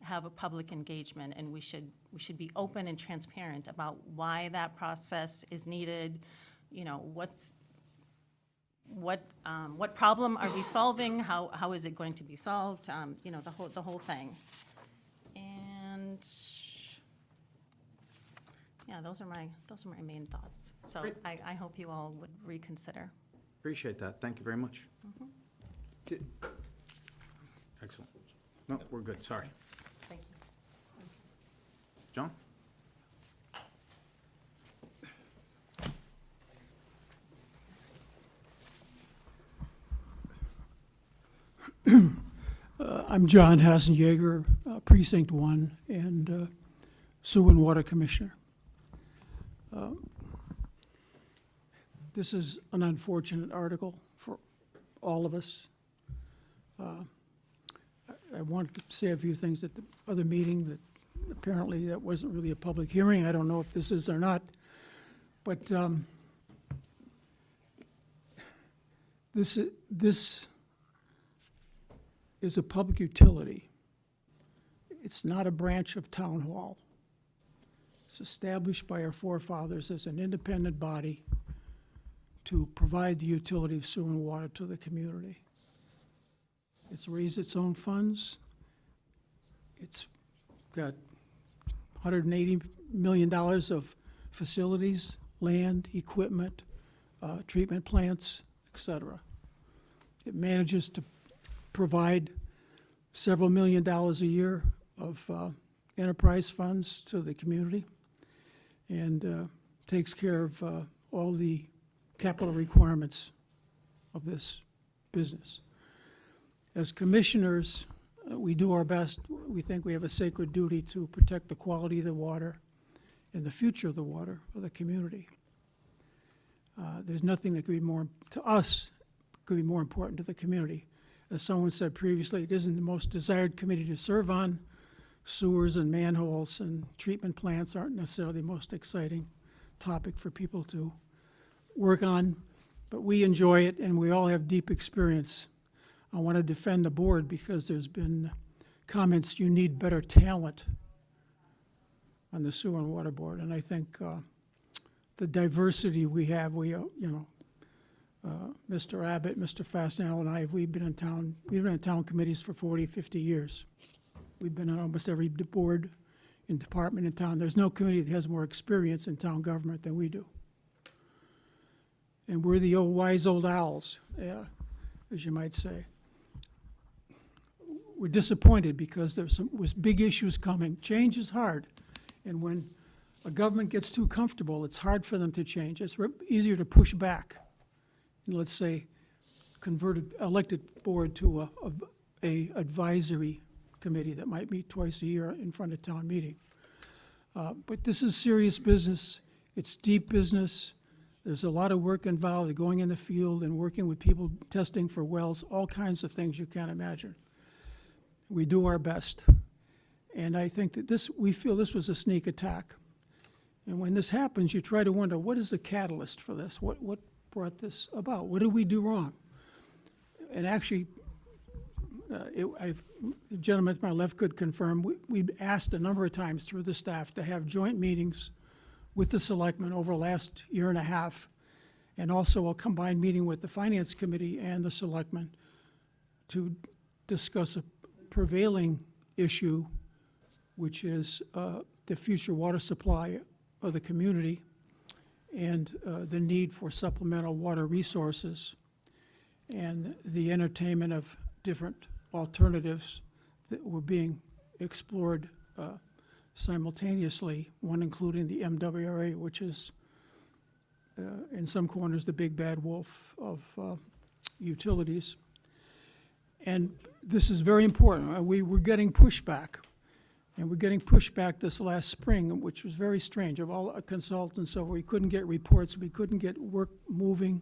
have a public engagement, and we should be open and transparent about why that process is needed. What problem are we solving? How is it going to be solved? The whole thing. And yeah, those are my main thoughts. So Great. I hope you all would reconsider. Appreciate that. Thank you very much. Di- Excellent. No, we're good. Sorry. Thank you. John? I'm John Hassenjaeger, Precinct 1, and Sewer and Water Commissioner. This is an unfortunate article for all of us. I wanted to say a few things at the other meeting that apparently that wasn't really a public hearing. I don't know if this is or not. But this is a public utility. It's not a branch of town hall. It's established by our forefathers as an independent body to provide the utility of sewer and water to the community. It's raised its own funds. It's got $180 million of facilities, land, equipment, treatment plants, et cetera. It manages to provide several $1 million a year of enterprise funds to the community, and takes care of all the capital requirements of this business. As commissioners, we do our best. We think we have a sacred duty to protect the quality of the water and the future of the water of the community. There's nothing that could be more, to us, could be more important to the community. As someone said previously, it isn't the most desired committee to serve on. Sewers and manholes and treatment plants aren't necessarily the most exciting topic for people to work on, but we enjoy it, and we all have deep experience. I want to defend the board because there's been comments, you need better talent on the sewer and water board, and I think the diversity we have, Mr. Abbott, Mr. Fastenal, and I, we've been in town committees for 40, 50 years. We've been on almost every board and department in town. There's no committee that has more experience in town government than we do. And we're the wise old owls, as you might say. We're disappointed because was big issues coming. Change is hard. And when a government gets too comfortable, it's hard for them to change. It's easier to push back. And let's say, elected board to a advisory committee that might meet twice a year in front of town meeting. But this is serious business. It's deep business. There's a lot of work involved, going in the field and working with people, testing for wells, all kinds of things you can't imagine. We do our best. And I think that we feel this was a sneak attack. And when this happens, you try to wonder, what is the catalyst for this? What brought this about? What did we do wrong? And actually, the gentleman to my left could confirm, we asked a number of times through the staff to have joint meetings with the selectmen over the last year and a half, and also a combined meeting with the finance committee and the selectmen to discuss a prevailing issue, which is the future water supply of the community and the need for supplemental water resources and the entertainment of different alternatives that were being explored simultaneously, one including the MWRA, which is in some corners the big bad wolf of utilities. And this is very important. We were getting pushback, and we're getting pushback this last spring, which was very strange. Of all consultants, so we couldn't get reports, we couldn't get work moving.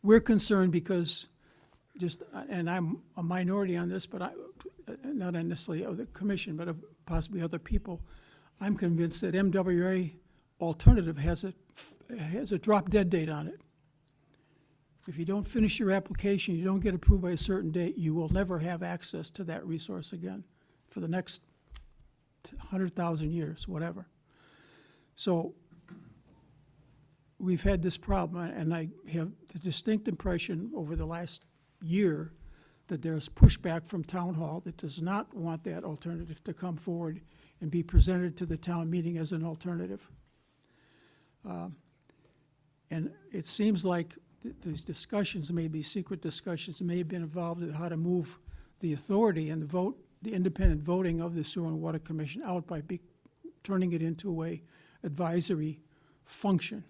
We're concerned because just, and I'm a minority on this, but not necessarily of the commission, but of possibly other people, I'm convinced that MWA alternative has a drop dead date on it. If you don't finish your application, you don't get approved by a certain date, you will never have access to that resource again for the next 100,000 years, whatever. So we've had this problem, and I have the distinct impression over the last year that there's pushback from Town Hall that does not want that alternative to come forward and be presented to the town meeting as an alternative. And it seems like these discussions, maybe secret discussions, may have been involved in how to move the authority and the independent voting of the Sewer and Water Commission out by turning it into a advisory function.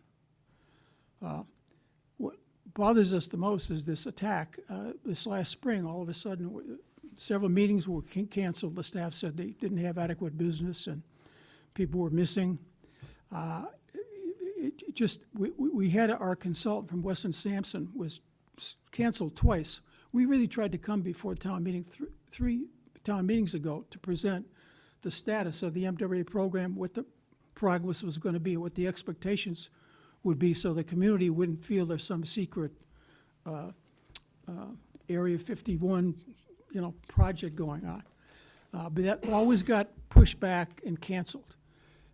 What bothers us the most is this attack. This last spring, all of a sudden, several meetings were canceled. The staff said they didn't have adequate business and people were missing. We had our consultant from Weston Sampson was canceled twice. We really tried to come before town meeting, three town meetings ago, to present the status of the MWA program, what the progress was going to be, what the expectations would be, so the community wouldn't feel there's some secret Area 51, project going on. But that always got pushed back and canceled.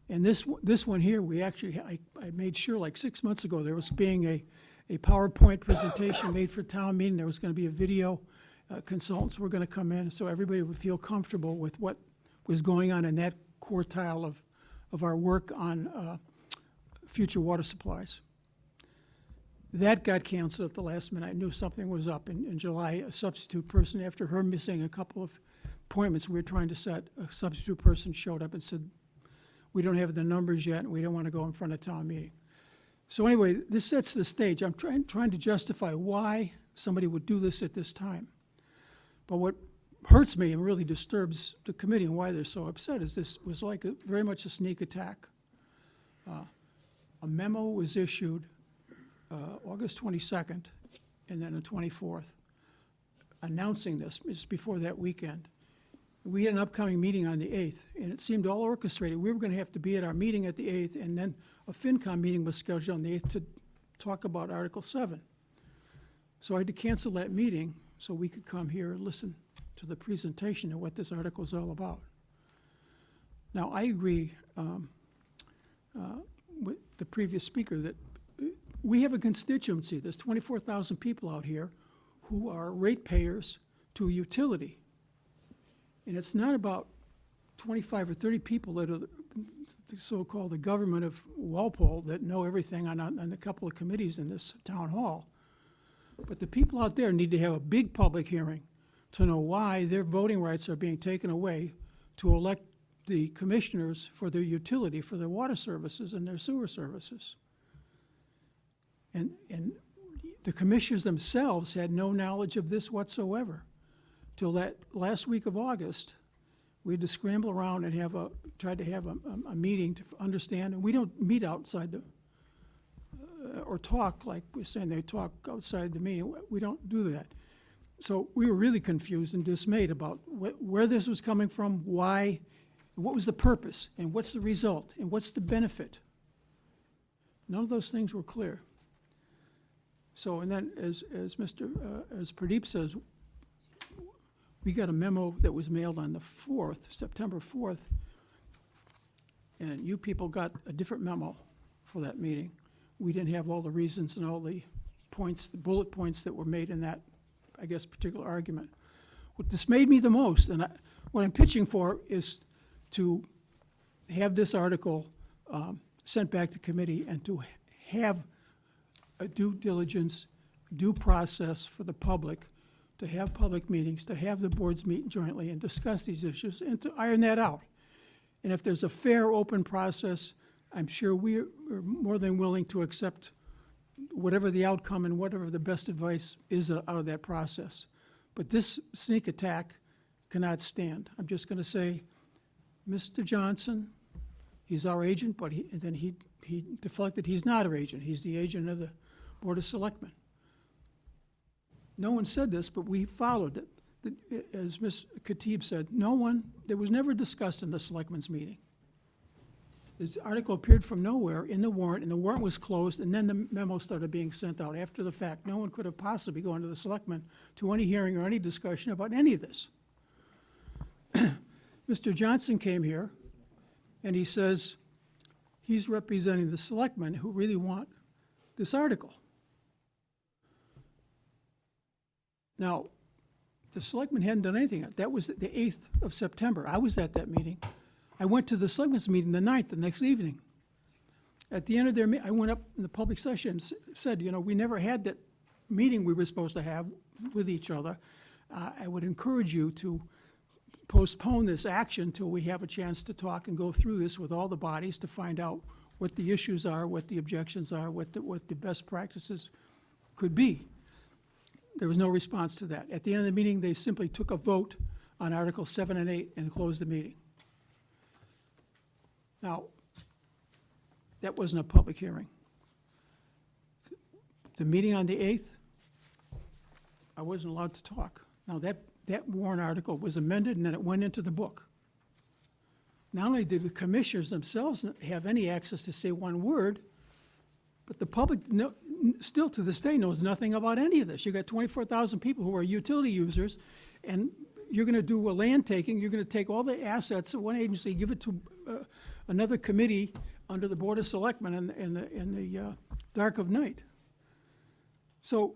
And this one here, I made sure like 6 months ago, there was being a PowerPoint presentation made for town meeting. There was going to be a video. Consultants were going to come in, so everybody would feel comfortable with what was going on in that quartile of our work on future water supplies. That got canceled at the last minute. I knew something was up. In July, a substitute person, after her missing a couple of appointments we were trying to set, a substitute person showed up and said, we don't have the numbers yet, and we don't want to go in front of town meeting. So anyway, this sets the stage. I'm trying to justify why somebody would do this at this time. But what hurts me and really disturbs the committee and why they're so upset is this was like very much a sneak attack. A memo was issued August 22nd and then the 24th announcing this just before that weekend. We had an upcoming meeting on the 8th, and it seemed all orchestrated. We were going to have to be at our meeting at the 8th, and then a FinCom meeting was scheduled on the 8th to talk about Article 7. So I had to cancel that meeting so we could come here and listen to the presentation of what this article is all about. Now, I agree with the previous speaker that we have a constituency. There's 24,000 people out here who are ratepayers to a utility. And it's not about 25 or 30 people that are the so-called the government of Walpole that know everything on a couple of committees in this town hall. But the people out there need to have a big public hearing to know why their voting rights are being taken away to elect the commissioners for their utility, for their water services and their sewer services. And the commissioners themselves had no knowledge of this whatsoever. Till that last week of August, we had to scramble around and tried to have a meeting to understand. And we don't meet outside or talk like we're saying they talk outside the meeting. We don't do that. So we were really confused and dismayed about where this was coming from, why, what was the purpose, and what's the result, and what's the benefit. None of those things were clear. So, and then as Pradeep says, we got a memo that was mailed on the 4th, September 4th, and you people got a different memo for that meeting. We didn't have all the reasons and all the points, the bullet points that were made in that, I guess, particular argument. What dismayed me the most, and what I'm pitching for, is to have this article sent back to committee and to have a due diligence, due process for the public, to have public meetings, to have the boards meet jointly and discuss these issues and to iron that out. And if there's a fair, open process, I'm sure we're more than willing to accept whatever the outcome and whatever the best advice is out of that process. But this sneak attack cannot stand. I'm just going to say, Mr. Johnson, he's our agent, but he deflected. He's not our agent. He's the agent of the Board of Selectmen. no one said this, but we followed it. As Ms. Khatib said, there was never discussed in the selectmen's meeting. This article appeared from nowhere in the warrant, and the warrant was closed, and then the memo started being sent out after the fact. No one could have possibly gone to the selectmen to any hearing or any discussion about any of this. Mr. Johnson came here, and he says he's representing the selectmen who really want this article. Now, the selectmen hadn't done anything. That was the 8th of September. I was at that meeting. I went to the selectmen's meeting the 9th, the next evening. At the end of their meeting, I went up in the public session and said, we never had that meeting we were supposed to have with each other. I would encourage you to postpone this action till we have a chance to talk and go through this with all the bodies to find out what the issues are, what the objections are, what the best practices could be. There was no response to that. At the end of the meeting, they simply took a vote on Articles 7 and 8 and closed the meeting. Now, that wasn't a public hearing. The meeting on the 8th, I wasn't allowed to talk. Now, that warrant article was amended, and then it went into the book. Not only did the commissioners themselves not have any access to say one word, but the public still to this day knows nothing about any of this. You've got 24,000 people who are utility users, and you're going to do a land taking. You're going to take all the assets of one agency, give it to another committee under the Board of Selectmen in the dark of night. So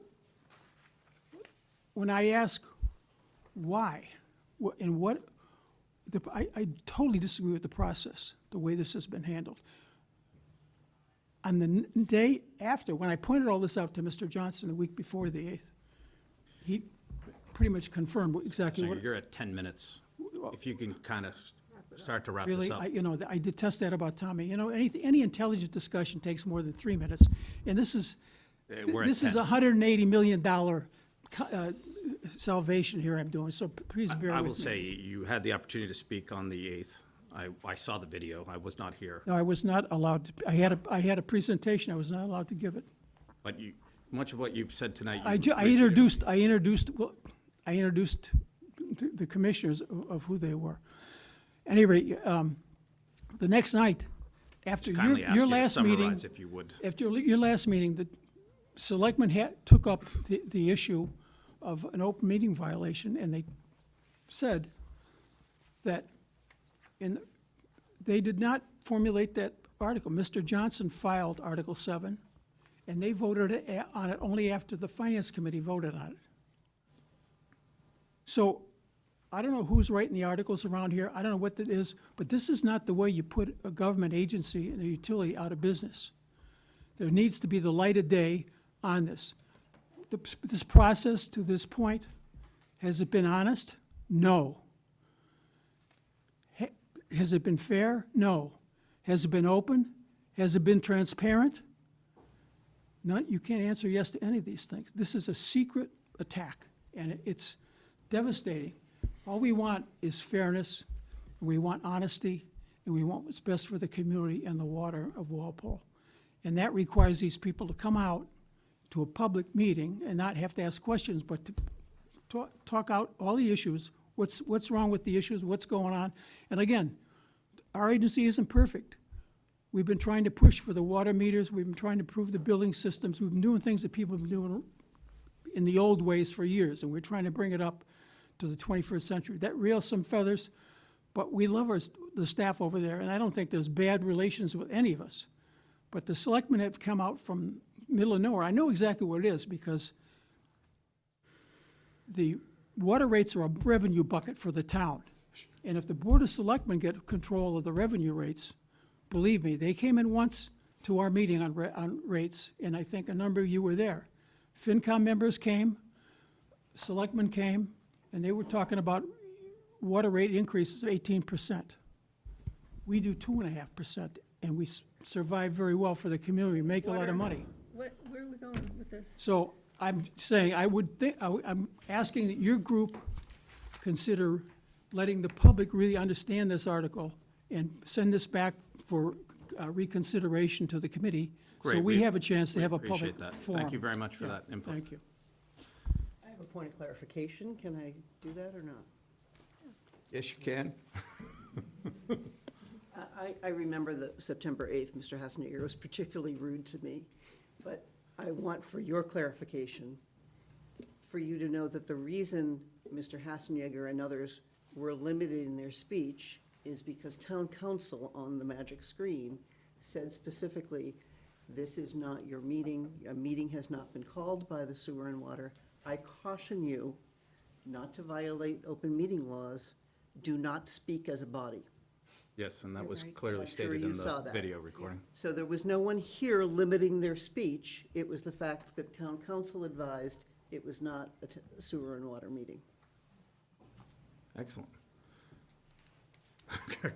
when I ask why, and what, I totally disagree with the process, the way this has been handled. On the day after, when I pointed all this out to Mr. Johnson the week before the 8th, he pretty much confirmed exactly So what. you're at 10 minutes. If you can kind of start to wrap this Really, up. I detest that about Tommy. Any intelligent discussion takes more than 3 minutes, and this is We're at this is 10. a $180 million salvation here I'm doing. So please bear with me. I will say, you had the opportunity to speak on the 8th. I saw the video. I was not here. No, I was not allowed to. I had a presentation. I was not allowed to give it. But much of what you've said tonight. I introduced the commissioners of who they were. At any rate, the next night, after Kindly ask your you to last meeting, summarize, if you would. after your last meeting, the selectmen took up the issue of an open meeting violation, and they said that they did not formulate that article. Mr. Johnson filed Article 7, and they voted on it only after the Finance Committee voted on it. So I don't know who's writing the articles around here. I don't know what that is, but this is not the way you put a government agency and a utility out of business. There needs to be the light of day on this. This process to this point, has it been honest? No. Has it been fair? No. Has it been open? Has it been transparent? None. You can't answer yes to any of these things. This is a secret attack, and it's devastating. All we want is fairness, and we want honesty, and we want what's best for the community and the water of Walpole. And that requires these people to come out to a public meeting and not have to ask questions, but to talk out all the issues, what's wrong with the issues, what's going on. And again, our agency isn't perfect. We've been trying to push for the water meters, we've been trying to improve the building systems, we've been doing things that people have been doing in the old ways for years, and we're trying to bring it up to the 21st century. That reels some feathers, but we love the staff over there, and I don't think there's bad relations with any of us. But the selectmen have come out from middle of nowhere. I know exactly what it is, because the water rates are a revenue bucket for the town. And if the Board of Selectmen get control of the revenue rates, believe me, they came in once to our meeting on rates, and I think a number of you were there. FinCom members came, selectmen came, and they were talking about water rate increases of 18%. We do 2.5%, and we survive very well for the community, make a lot of money. Where are we going with this? So I'm saying, I'm asking that your group consider letting the public really understand this article and send this back for reconsideration to the committee, so Great. we have a chance to We have a public appreciate that. forum. Thank you very much for Yeah, that input. Thank you. I have a point of clarification. Can I do that or not? Yes, you can. I remember that September 8th, Mr. Hassenegger was particularly rude to me, but I want for your clarification, for you to know that the reason Mr. Hassenegger and others were limited in their speech is because town council on the magic screen said specifically, this is not your meeting, a meeting has not been called by the Sewer and Water. I caution you not to violate open meeting laws, do not speak as a body. Yes, and that was Right. clearly I'm sure stated you in saw the that. video recording. So there was no one here limiting their speech. It was the fact that town council advised it was not a sewer and water meeting. Excellent.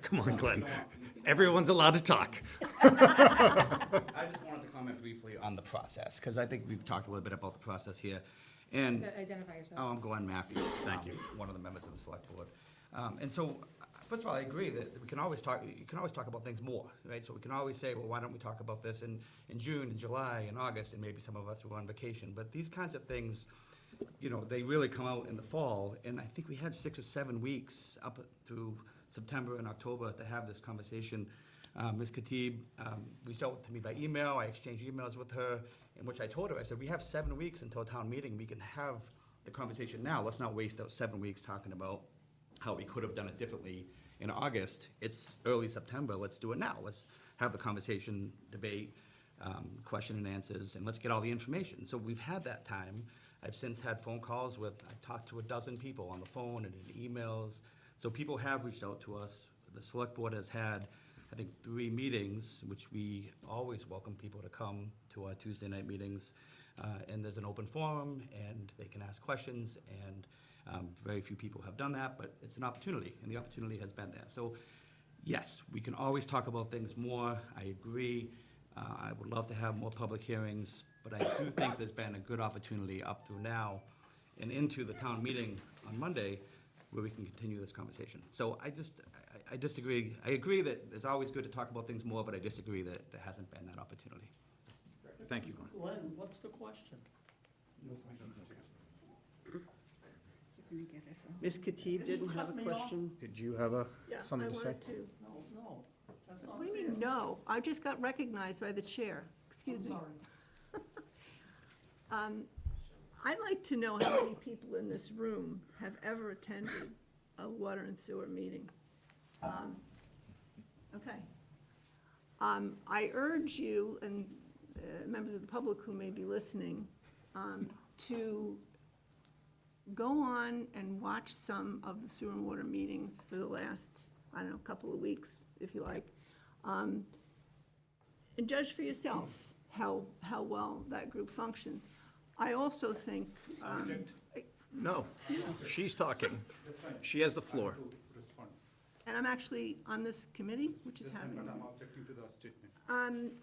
Come on, Glenn. Everyone's allowed to talk. I just wanted to comment briefly on the process, because I think we've talked a little bit about the process here. And, Identify yourself. oh, I'm Glenn Matthews. Thank you. One of the members of the select board. And so, first of all, I agree that we can always talk, you can always talk about things more, right? So we can always say, well, why don't we talk about this in June, and July, and August, and maybe some of us were on vacation. But these kinds of things, you know, they really come out in the fall, and I think we had 6 or 7 weeks up through September and October to have this conversation. Ms. Khatib reached out to me by email. I exchanged emails with her, in which I told her, I said, we have 7 weeks until town meeting. We can have the conversation now. Let's not waste those 7 weeks talking about how we could have done it differently in August. It's early September. Let's do it now. Let's have the conversation, debate, question and answers, and let's get all the information. So we've had that time. I've since had phone calls with, I've talked to a dozen people on the phone and in emails. So people have reached out to us. The select board has had, I think, 3 meetings, which we always welcome people to come to our Tuesday night meetings. And there's an open forum, and they can ask questions, and very few people have done that, but it's an opportunity, and the opportunity has been there. So, yes, we can always talk about things more. I agree. I would love to have more public hearings, but I do think there's been a good opportunity up through now and into the town meeting on Monday where we can continue this conversation. So I disagree. I agree that it's always good to talk about things more, but I disagree that there hasn't been that opportunity. Thank you, Glenn. Glenn, what's the question? Ms. Khatib didn't have cut a me off? question. Did you have Yeah, something I to say? wanted to. No, that's not What do you fair. mean, no? I just got recognized by the chair. Excuse I'm me. sorry. I'd like to know how many people in this room have ever attended a water and sewer meeting. Okay. I urge you, and members of the public who may be listening, to go on and watch some of the sewer and water meetings for the last, I don't know, couple of weeks, if you like. And judge for yourself how well that group functions. I also think, No, she's talking. She has the floor. and I'm actually on this committee, which is having. I'm objecting to the statement.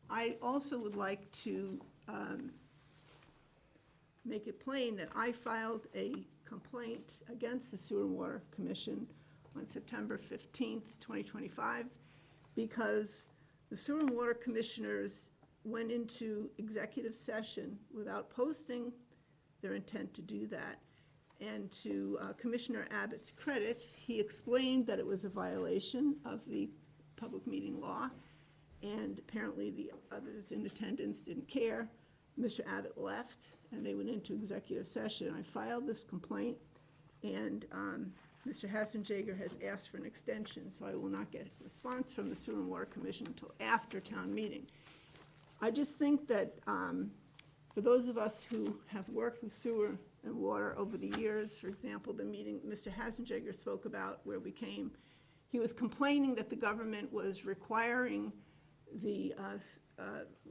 I also would like to make it plain that I filed a complaint against the Sewer and Water Commission on September 15th, 2025, because the Sewer and Water Commissioners went into executive session without posting their intent to do that. And to Commissioner Abbott's credit, he explained that it was a violation of the public meeting law, and apparently the others in attendance didn't care. Mr. Abbott left, and they went into executive session. I filed this complaint, and Mr. Hassenjager has asked for an extension, so I will not get a response from the Sewer and Water Commission until after town meeting. I just think that for those of us who have worked with sewer and water over the years, for example, the meeting Mr. Hassenjager spoke about where we came, he was complaining that the government was requiring the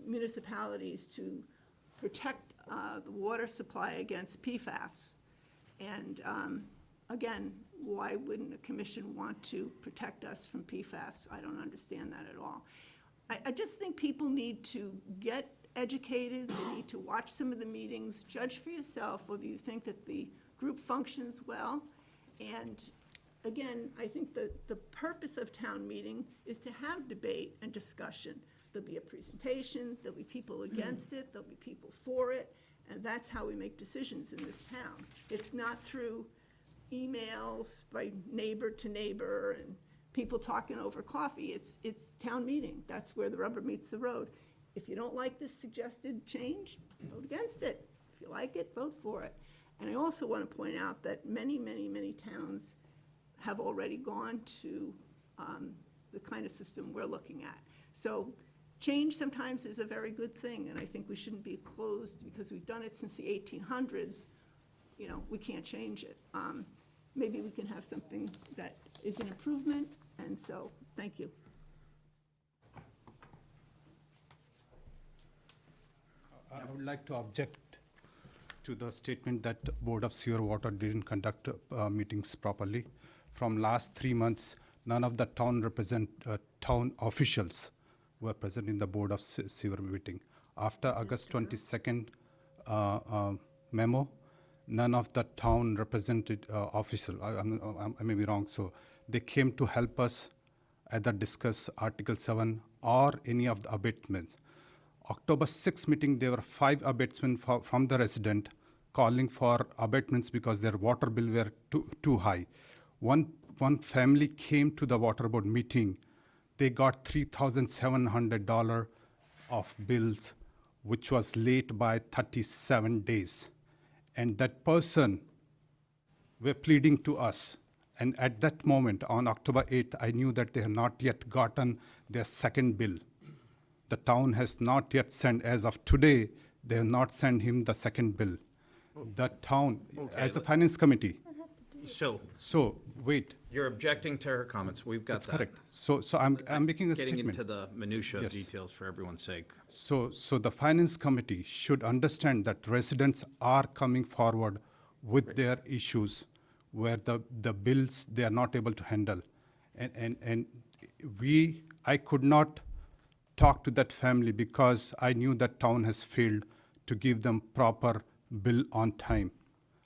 municipalities to protect the water supply against PFAS. And again, why wouldn't a commission want to protect us from PFAS? I don't understand that at all. I just think people need to get educated, they need to watch some of the meetings, judge for yourself whether you think that the group functions well. And again, I think that the purpose of town meeting is to have debate and discussion. There'll be a presentation, there'll be people against it, there'll be people for it, And that's how we make decisions in this town. It's not through emails by neighbor to neighbor and people talking over coffee. It's town meeting. That's where the rubber meets the road. If you don't like this suggested change, vote against it. If you like it, vote for it. And I also want to point out that many, many, many towns have already gone to the kind of system we're looking at. So change sometimes is a very good thing, and I think we shouldn't be closed because we've done it since the 1800s. You know, we can't change it. Maybe we can have something that is an improvement, and so, thank you. I would like to object to the statement that Board of Sewer Water didn't conduct meetings properly. From last 3 months, none of the town officials were present in the Board of Sewer meeting. After August 22nd memo, none of the town represented official, I may be wrong, so they came to help us either discuss Article 7 or any of the abatements. October 6th meeting, there were 5 abatements from the resident calling for abatements because their water bill were too high. One family came to the water board meeting. They got $3,700 of bills, which was late by 37 days. And that person were pleading to us. And at that moment, on October 8th, I knew that they had not yet gotten their second bill. The town has not yet sent, as of today, they have not sent him the second bill. The town, as a finance committee. So, Wait. you're objecting to her comments, we've got That's that. correct. So I'm making a Getting statement. into the minutia of Yes. details for everyone's sake. So the finance committee should understand that residents are coming forward with their issues where the bills they are not able to handle. And I could not talk to that family because I knew that town has failed to give them proper bill on time.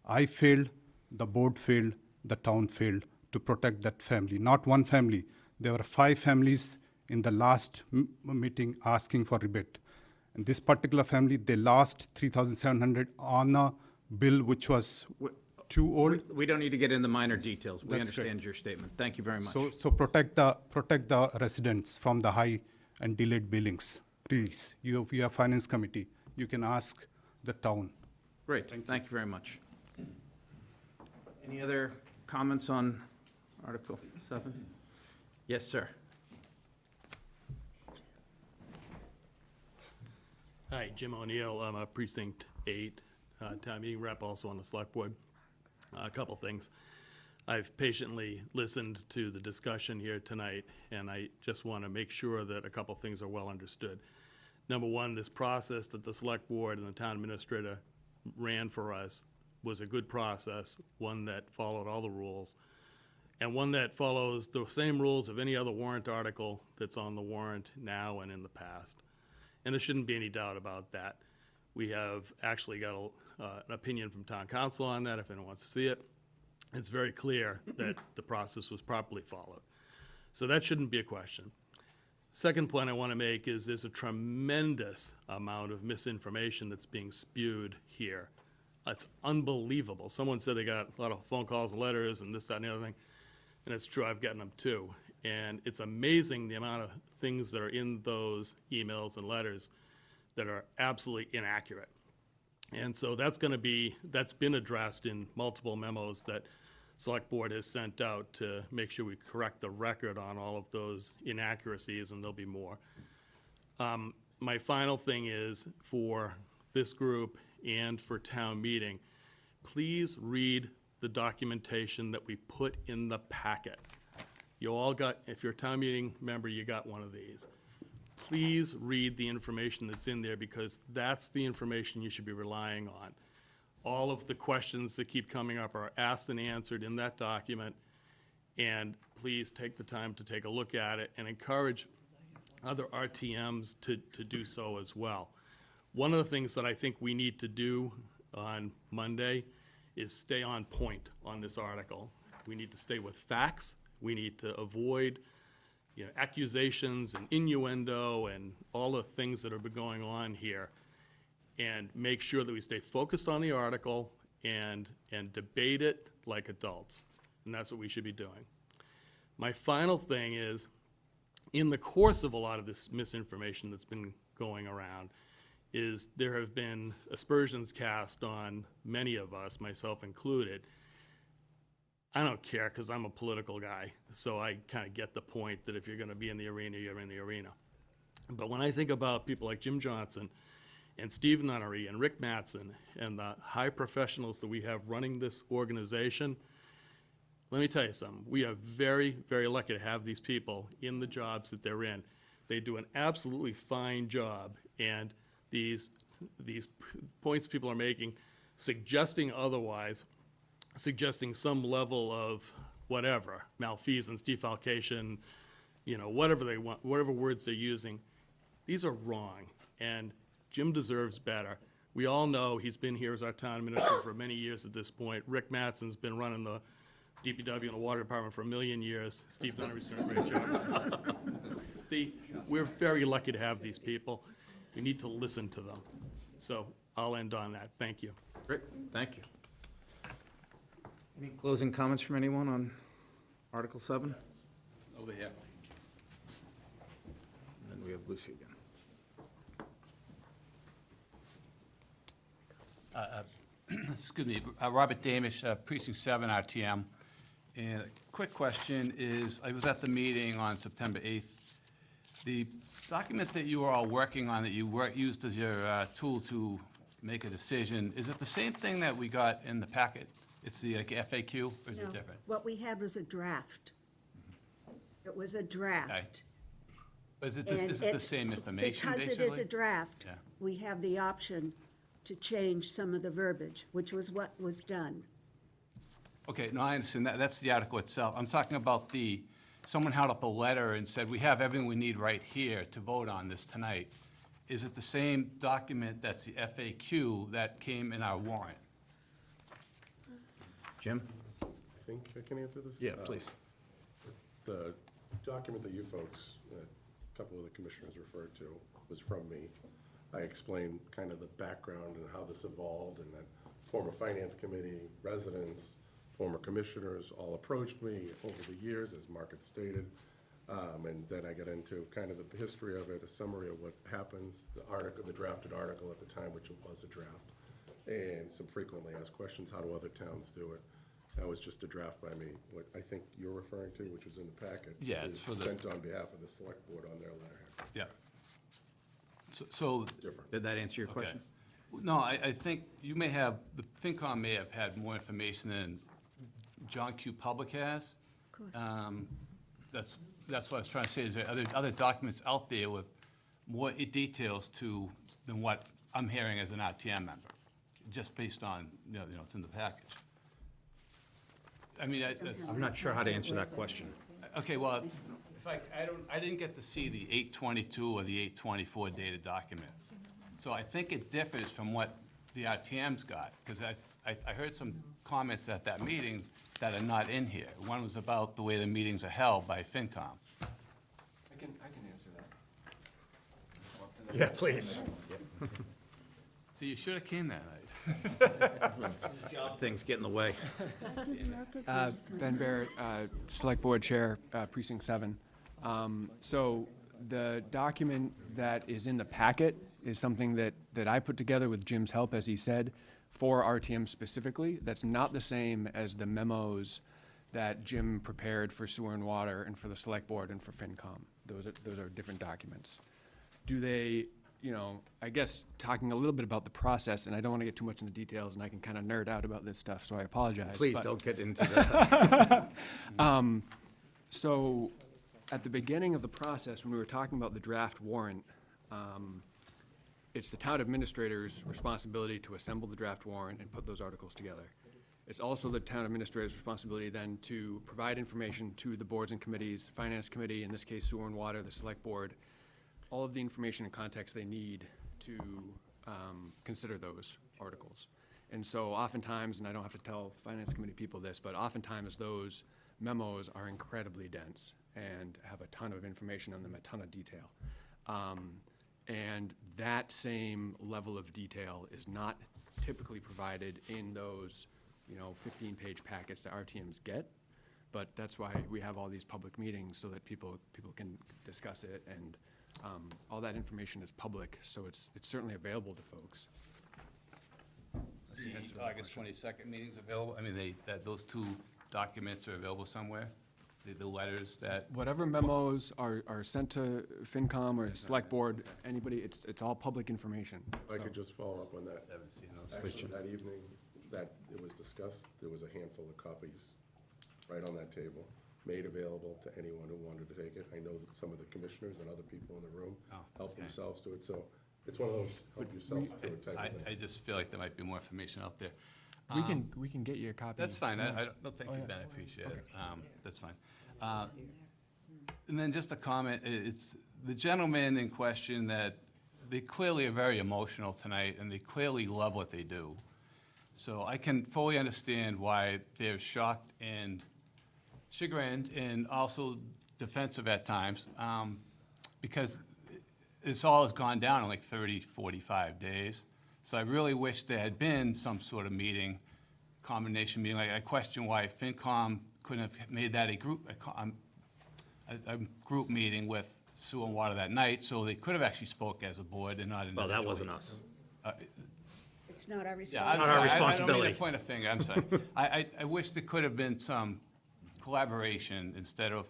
I failed, the board failed, the town failed to protect that family. Not one family. There were 5 families in the last meeting asking for rebate. And this particular family, they lost $3,700 on a bill which was too old. We don't need to get into minor details. We That's great. understand your statement. Thank you very much. So protect the residents from the high and delayed billings. Please, you have finance committee, you can ask the town. Great, thank you very much. Any other comments on Article 7? Yes, sir. Hi, Jim O'Neill. I'm a Precinct 8 town meeting rep, also on the Select Board. A couple things. I've patiently listened to the discussion here tonight, and I just want to make sure that a couple things are well understood. Number one, this process that the Select Board and the Town Administrator ran for us was a good process, one that followed all the rules, and one that follows the same rules of any other warrant article that's on the warrant now and in the past. And there shouldn't be any doubt about that. We have actually got an opinion from Town Council on that, if anyone wants to see it. It's very clear that the process was properly followed. So that shouldn't be a question. Second point I want to make is there's a tremendous amount of misinformation that's being spewed here. It's unbelievable. Someone said they got a lot of phone calls and letters and this, that, and the other thing. And it's true, I've gotten them too. And it's amazing the amount of things that are in those emails and letters that are absolutely inaccurate. And so that's been addressed in multiple memos that Select Board has sent out to make sure we correct the record on all of those inaccuracies, and there'll be more. My final thing is for this group and for town meeting, please read the documentation that we put in the packet. You all got, if you're a town meeting member, you got one of these. Please read the information that's in there because that's the information you should be relying on. All of the questions that keep coming up are asked and answered in that document, and please take the time to take a look at it and encourage other RTMs to do so as well. One of the things that I think we need to do on Monday is stay on point on this article. We need to stay with facts. We need to avoid accusations and innuendo and all the things that have been going on here. and make sure that we stay focused on the article and debate it like adults. And that's what we should be doing. My final thing is, in the course of a lot of this misinformation that's been going around, is there have been aspersions cast on many of us, myself included. I don't care, because I'm a political guy, so I kind of get the point that if you're going to be in the arena, you're in the arena. But when I think about people like Jim Johnson and Steve Nunnery and Rick Mattson and the high professionals that we have running this organization, let me tell you something. We are very, very lucky to have these people in the jobs that they're in. They do an absolutely fine job, and these points people are making, suggesting otherwise, suggesting some level of whatever, malfeasance, defalcation, you know, whatever they want, whatever words they're using, these are wrong, and Jim deserves better. We all know he's been here as our town administrator for many years at this point. Rick Mattson's been running the DPW and the water department for a million years. Steve Nunnery's doing a great job. We're very lucky to have these people. We need to listen to them. So I'll end on that. Thank you. Great, thank you. Any closing comments from anyone on Article 7? Over here. And then we have Lucy again. Excuse me, Robert Damish, Precinct 7, RTM. And a quick question is, I was at the meeting on September 8th. The document that you are all working on, that you used as your tool to make a decision, is it the same thing that we got in the packet? It's the like, FAQ, or is it No, different? what we had was a draft. It was a draft. Okay. But is it And the it's- same information, Because basically? it is a draft, Yeah. we have the option to change some of the verbiage, which was what was done. Okay, no, I understand that, that's the article itself. I'm talking about someone held up a letter and said, we have everything we need right here to vote on this tonight. Is it the same document that's the FAQ that came in our warrant? Jim? I think I can answer this? Yeah, please. The document that you folks, a couple of the commissioners referred to, was from me. I explained kind of the background and how this evolved, and then former finance committee, residents, former commissioners all approached me over the years, as Mark had stated. And then I got into kind of the history of it, a summary of what happens, the article, the drafted article at the time, which was a draft, and some frequently asked questions, how do other towns do it? That was just a draft by me. What I think you're referring to, which was in the packet, Yeah, it's is for the- sent on behalf of the select board on their letterhead. Yeah. So, Different. Did that answer your okay. question? No, I think you may have, the FinCom may have had more information than John Q. Public has. Of course. That's what I was trying to say, is there other documents out there with more details than what I'm hearing as an RTM member, just based on, you know, it's in the package. I mean, that's, I'm not sure how to answer that question. okay, well, if I didn't get to see the 822 or the 824 dated document. So I think it differs from what the RTM's got, because I heard some comments at that meeting that are not in here. One was about the way the meetings are held by FinCom. I can answer that. Yeah, please. So you should have came that night. Things get in the way. Ben Barrett, Select Board Chair, Precinct 7. So the document that is in the packet is something that I put together with Jim's help, as he said, for RTM specifically. That's not the same as the memos that Jim prepared for Sewer and Water and for the Select Board and for FinCom. Those are different documents. Do they, you know, I guess talking a little bit about the process, and I don't want to get too much into details, and I can kind of nerd out about this stuff, so I apologize. Please but- don't get into that. So, at the beginning of the process, when we were talking about the draft warrant, it's the town administrator's responsibility to assemble the draft warrant and put those articles together. It's also the town administrator's responsibility then to provide information to the boards and committees, Finance Committee, in this case Sewer and Water, the Select Board, all of the information and context they need to consider those articles. And so oftentimes, and I don't have to tell Finance Committee people this, but oftentimes those memos are incredibly dense and have a ton of information on them, a ton of detail. And that same level of detail is not typically provided in those, 15-page packets that RTMs get. But that's why we have all these public meetings, so that people can discuss it, and all that information is public, so it's certainly available to folks. The August 22nd meeting's available? I mean, those two documents are available somewhere? The letters that, Whatever memos are sent to FinCom or Select Board, anybody, it's all public information. If I could just follow up on that. haven't seen those. Actually, that evening that it was discussed, there was a handful of copies right on that table, made available to anyone who wanted to take it. I know that some of the commissioners and other people in the room helped okay. themselves to it, so it's one of those help yourself to it type of thing. I just feel like there might be more information out there. We can get you a copy. That's fine, tomorrow. I don't think Oh, you've yeah. been appreciated, that's fine. And then just a comment, it's the gentleman in question that they clearly are very emotional tonight, and they clearly love what they do. So I can fully understand why they're shocked and chagrined, and also defensive at times, because this all has gone down in like 30, 45 days. So I really wish there had been some sort of meeting, combination meeting. Like, I question why FinCom couldn't have made that a group meeting with Sewer and Water that night, so they could have actually spoke as a board and not individually. Well, that wasn't us. It's not our Yeah, I'm responsibility. not our sorry. I don't responsibility. mean to point a finger, I'm sorry. I wish there could have been some collaboration instead of,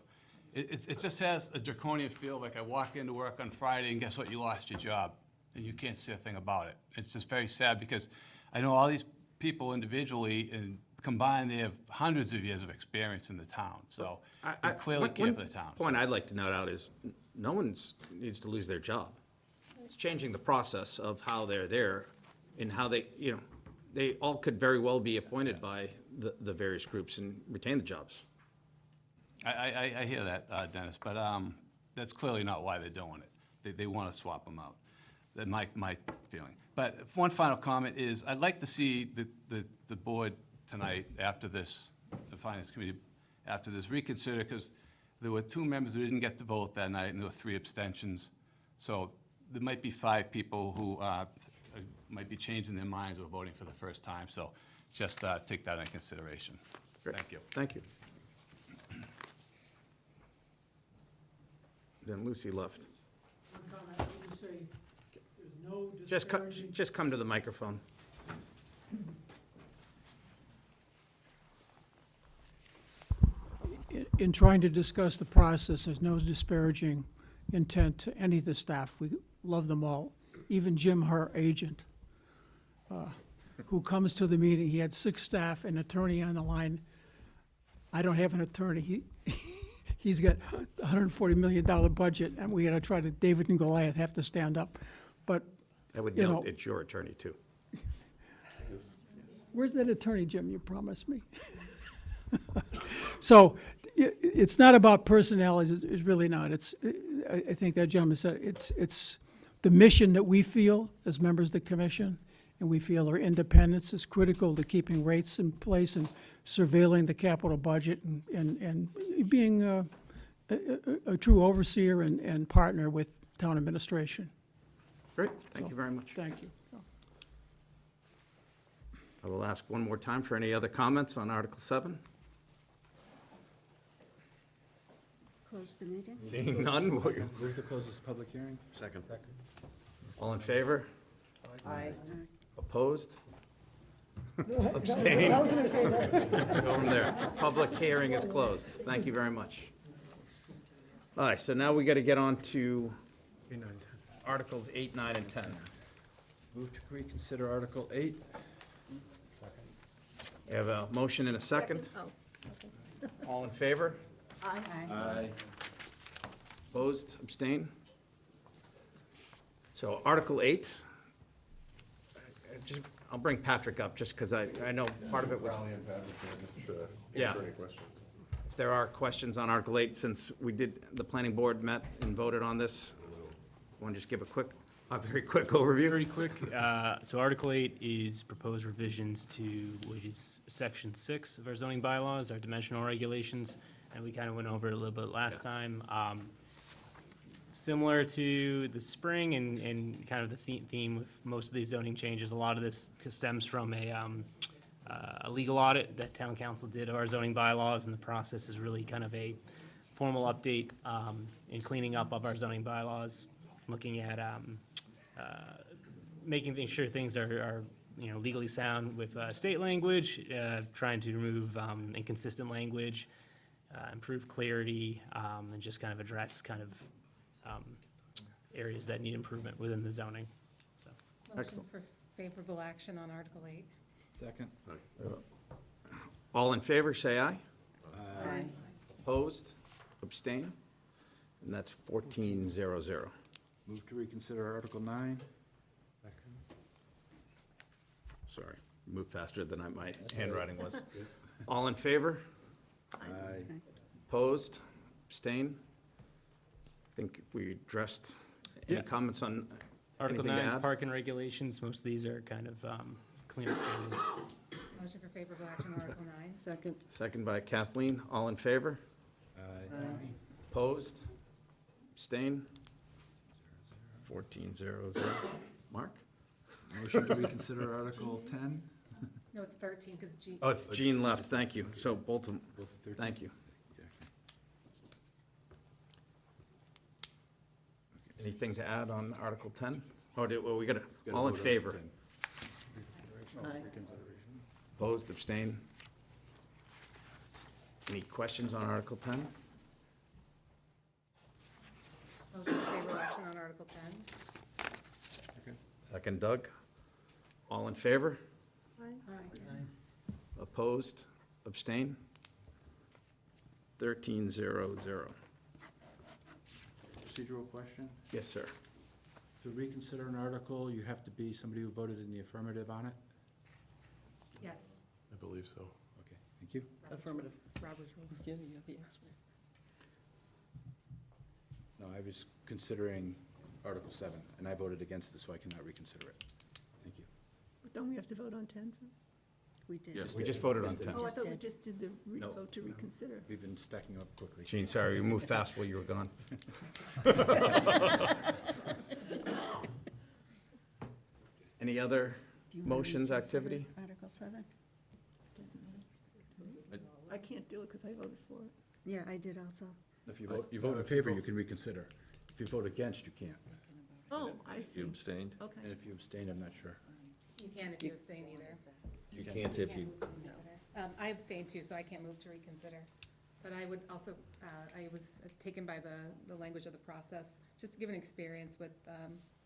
it just has a draconian feel, like I walk into work on Friday and guess what, you lost your job, and you can't say a thing about it. It's just very sad, because I know all these people individually, and combined, they have hundreds of years of experience in the town, so they clearly care for the town. Point I'd like to note out is, no one needs to lose their job. It's changing the process of how they're there, and how they, they all could very well be appointed by the various groups and retain the jobs. I hear that, Dennis, but that's clearly not why they're doing it. They want to swap them out. That's my feeling. But one final comment is, I'd like to see the board tonight, after this, the Finance Committee, after this, reconsider, because there were 2 members who didn't get to vote that night, and there were 3 abstentions. So there might be 5 people who might be changing their minds or voting for the first time. So just take that into consideration. Thank you. Thank you. Then Lucy left. One comment, I would say, there's no disparaging. Just come to the microphone. In trying to discuss the process, there's no disparaging intent to any of the staff. We love them all. Even Jim, her agent, who comes to the meeting, he had 6 staff, an attorney on the line. I don't have an attorney. He's got a $140 million budget, and we had to try to, David and Goliath have to stand up. But, I would you note, know, it's your attorney, too. where's that attorney, Jim, you promised me? So, it's not about personalities, it's really not. It's, I think that gentleman said, it's the mission that we feel as members of the commission, and we feel our independence is critical to keeping rates in place and surveilling the capital budget and being a true overseer and partner with town administration. Great, thank you very much. Thank you. I will ask one more time for any other comments on Article 7. Close the meeting? Seeing none, Move to close this public hearing? Second. All in favor? Aye. Opposed? Abstained? Go from there. Public hearing is closed. Thank you very much. All right, so now we got to get on to Articles 8, 9, and 10. Move to reconsider Article 8. We have a motion and a second. Oh, All in favor? Aye. Aye. Opposed? Abstain? So Article 8, I'll bring Patrick up, just because I know part of it was, Rally and Patrick here just to Yeah. answer any questions. if there are questions on Article 8, since the planning board met and voted on this, want to just give a very quick overview? Very quick. So Article 8 is proposed revisions to what is Section 6 of our zoning bylaws, our dimensional regulations, and we kind of went over it a little bit last time. similar to the spring and kind of the theme with most of these zoning changes. A lot of this stems from a legal audit that town council did of our zoning bylaws, and the process is really kind of a formal update and cleaning up of our zoning bylaws, looking at making sure things are legally sound with state language, trying to remove inconsistent language, improve clarity, and just kind of address kind of areas that need improvement within the zoning. So, Motion for favorable action on Article 8. Second? All in favor, say aye. Aye. Opposed? Abstain? And that's 14-0-0. Move to reconsider Article 9. Sorry, moved faster than my handwriting was. All in favor? Aye. Opposed? Abstain? I think we addressed any Yeah. comments on Article anything to 9 is add? parking regulations. Most of these are kind of cleanup changes. Motion for favorable action on Article 9. Second. Second by Kathleen. All in favor? Aye. Opposed? Abstain? 14-0-0. Mark? Motion to reconsider Article 10. No, it's 13, because G. Oh, it's Jean left, thank you. So both of them, Both of 13? thank you. Anything to add on Article 10? Oh, well, we gotta, all in favor? Aye. Opposed, abstain? Any questions on Article 10? Motion for favorable action on Article 10. Second, Doug. All in favor? Opposed, abstain? 13-0-0. Procedural question? Yes, sir. To reconsider an article, you have to be somebody who voted in the affirmative on it? Yes. I believe so. Okay, thank you. Affirmative. Robert's rules. Yeah, yeah, the answer. No, I was considering Article 7, and I voted against it, so I cannot reconsider it. Thank you. Don't we have to vote on 10? We did. Yes. We just voted on 10. Oh, I thought we did. just did the No, vote to no. reconsider. We've been stacking up quickly. Jean, sorry, we moved fast while you were gone. Any other Do you wanna motions, reconsider activity? Article 7? I can't do it because I voted for it. Yeah, I did also. If you vote in favor, you can reconsider. If you vote against, you can't. Oh, I see. You abstained? Okay. And if you abstain, I'm not sure. You can if you abstain either. You can't if you, move to reconsider. I abstained too, so I can't move to reconsider. But I would also, I was taken by the language of the process, just to give an experience with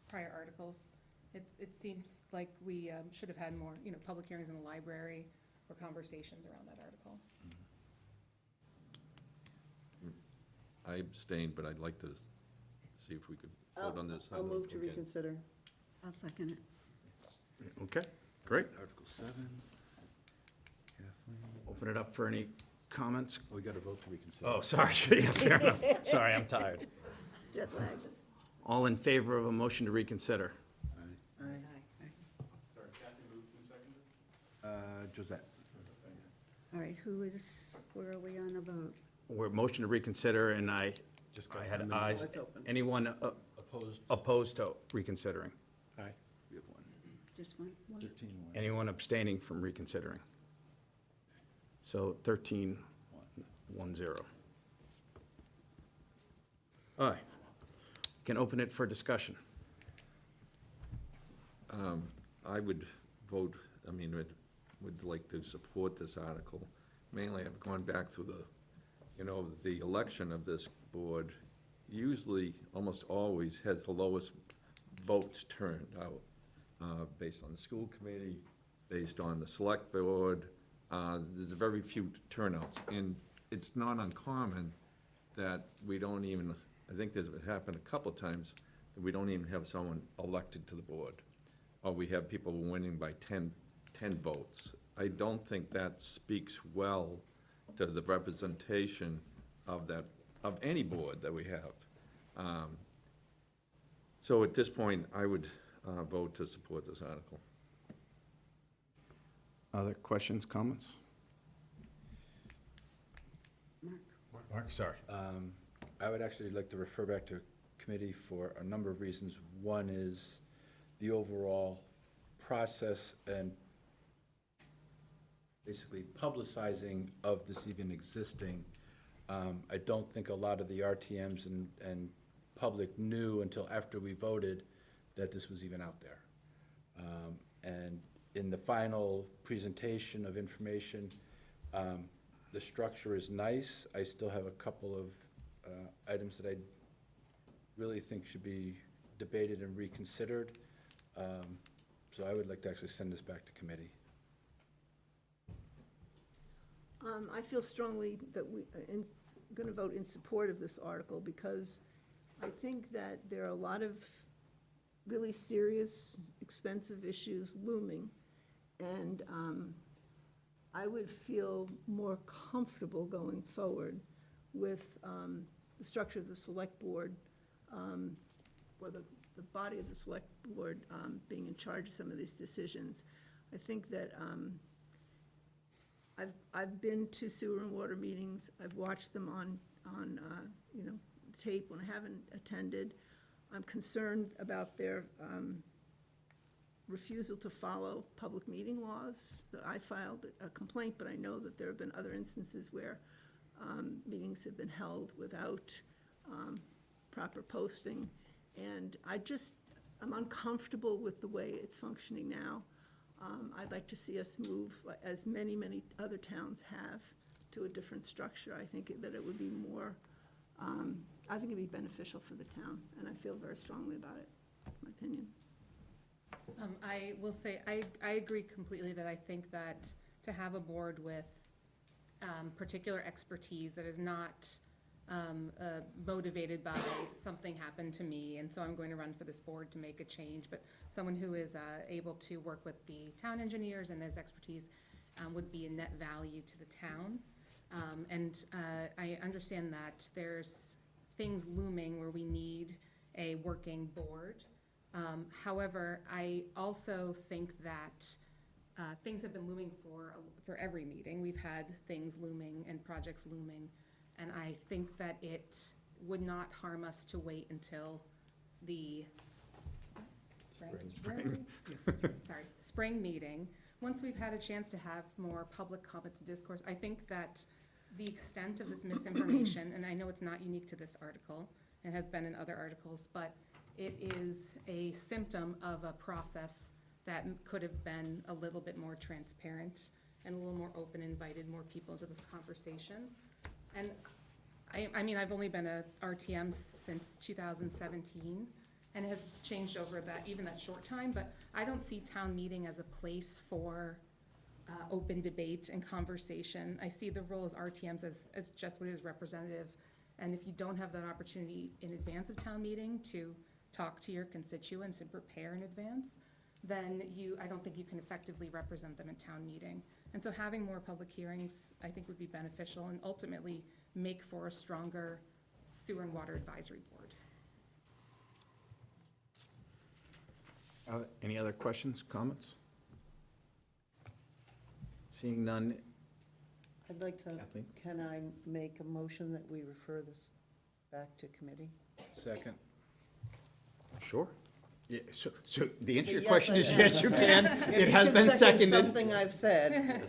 prior articles. It seems like we should have had more, public hearings in the library or conversations around that article. I abstained, but I'd like to see if we could vote on this. I'll move to Okay. reconsider. I'll second it. Okay, great. Article 7. Kathleen. Open it up for any comments. We got to vote to reconsider. Oh, sorry, yeah, fair enough. Sorry, I'm tired. Jet lag. All in favor of a motion to reconsider? Aye. Josette. All right, where are we on the vote? We're motion to reconsider, and I had ayes. It's open. Anyone Opposed? opposed to reconsidering? Aye. We have one. Just one? 13-1. Anyone abstaining from reconsidering? So 13-1-0. All right. Can open it for discussion. I would vote, would like to support this article. Mainly, I've gone back through the election of this board usually, almost always, has the lowest votes turned out, based on the school committee, based on the select board. There's very few turnouts, and it's not uncommon that we don't even, I think this happened a couple of times, that we don't even have someone elected to the board, or we have people winning by 10 votes. I don't think that speaks well to the representation of any board that we have. So at this point, I would vote to support this article. Other questions, comments? Mark, sorry. I would actually like to refer back to committee for a number of reasons. One is the overall process and basically publicizing of this even existing. I don't think a lot of the RTMs and public knew until after we voted that this was even out there. And in the final presentation of information, the structure is nice. I still have a couple of items that I really think should be debated and reconsidered. So I would like to actually send this back to committee. I feel strongly that I'm going to vote in support of this article because I think that there are a lot of really serious, expensive issues looming. And I would feel more comfortable going forward with the structure of the select board, or the body of the select board being in charge of some of these decisions. I think that I've been to sewer and water meetings. I've watched them on tape when I haven't attended. I'm concerned about their refusal to follow public meeting laws. I filed a complaint, but I know that there have been other instances where meetings have been held without proper posting. And I'm uncomfortable with the way it's functioning now. I'd like to see us move, as many, many other towns have, to a different structure. I think that it would be more, I think it'd be beneficial for the town, and I feel very strongly about it. That's my opinion. I will say, I agree completely that I think that to have a board with particular expertise that is not motivated by something happened to me, and so I'm going to run for this board to make a change, but someone who is able to work with the town engineers and his expertise would be a net value to the town. And I understand that there's things looming where we need a working board. However, I also think that things have been looming for every meeting. We've had things looming and projects looming, and I think that it would not harm us to wait until the spring meeting. Once we've had a chance to have more public comment to discourse, I think that the extent of this misinformation, and I know it's not unique to this article, it has been in other articles, but it is a symptom of a process that could have been a little bit more transparent and a little more open, invited more people into this conversation. And I mean, I've only been a RTM since 2017, and it has changed over even that short time, but I don't see town meeting as a place for open debate and conversation. I see the role as RTMs as just what is representative, and if you don't have that opportunity in advance of town meeting to talk to your constituents and prepare in advance, then I don't think you can effectively represent them in town meeting. And so having more public hearings, I think, would be beneficial and ultimately make for a stronger sewer and water advisory board. Any other questions, comments? Seeing none, I'd like to, Kathleen? can I make a motion that we refer this back to committee? Second. Sure. Yeah, so the answer to your Yes, question I is am. yes, you can. It has You been can second seconded. something I've said.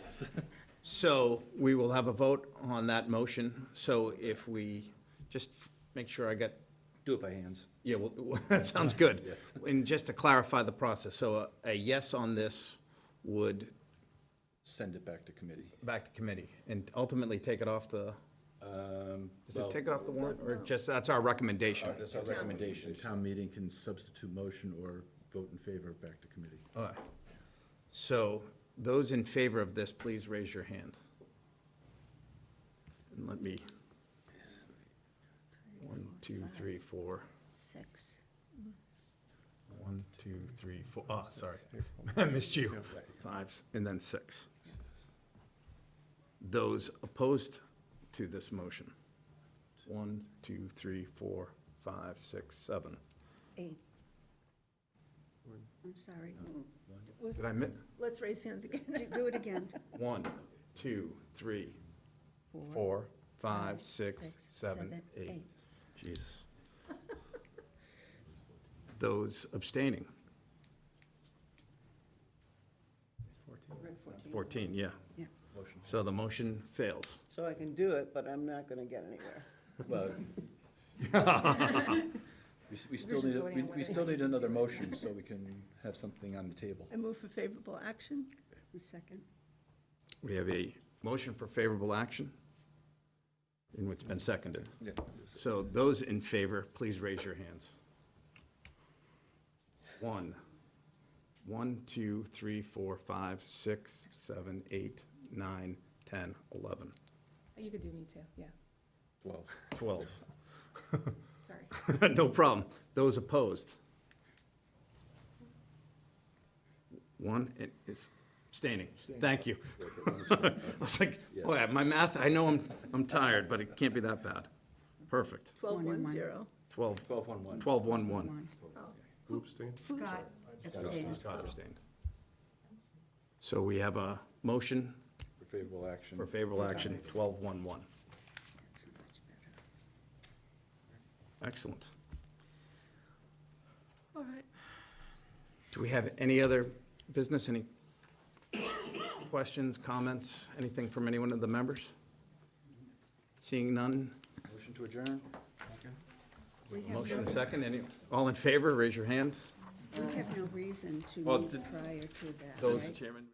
So we will have a vote on that motion. So if we, just make sure I get, Do it by hands. yeah, well, that sounds good. And just to clarify the process, so a yes on this would Send it back to committee. back to committee and ultimately take it off the, does it Well, take it off the warrant, or just, that's our recommendation? That's our recommendation. Town meeting can substitute motion or vote in favor of back to committee. All right. So those in favor of this, please raise your hand. And let me, 1, 2, 3, 4. 6. 1, 2, 3, 4. Oh, sorry. I missed you. 5, and then 6. Those opposed to this motion? 1, 2, 3, 4, 5, 6, 7. 8. I'm sorry. Did I miss? Let's raise hands again. Do it again. 1, 2, 3, 4, 5, 6, 7, 8. Jesus. Those abstaining? 14, yeah. Yeah. So the motion fails. So I can do it, but I'm not going to get anywhere. Well, we still just need, voting on we whether still you need can another do it. motion so we can have something on the table. I move for favorable action. A second. We have a motion for favorable action, and it's been seconded. Yeah. So those in favor, please raise your hands. 1, 2, 3, 4, 5, 6, 7, 8, 9, 10, 11, You could do me too, yeah, 12. sorry. No problem. Those opposed? 1 is abstaining. Thank you. I was like, boy, my math, I know I'm tired, but it can't be that bad. Perfect. 12-1-0. 12, 12-1-1. 12-1-1. Who abstained? Scott abstained. Scott abstained. So we have a motion For favorable action. for favorable action, 12-1-1. Excellent. All right. Do we have any other business, any questions, comments, anything from anyone of the members? Seeing none, Motion to adjourn? motion and second, any, all in favor, raise your hand. We have no reason to Well, meet did- prior to that, Those- right? Chairman?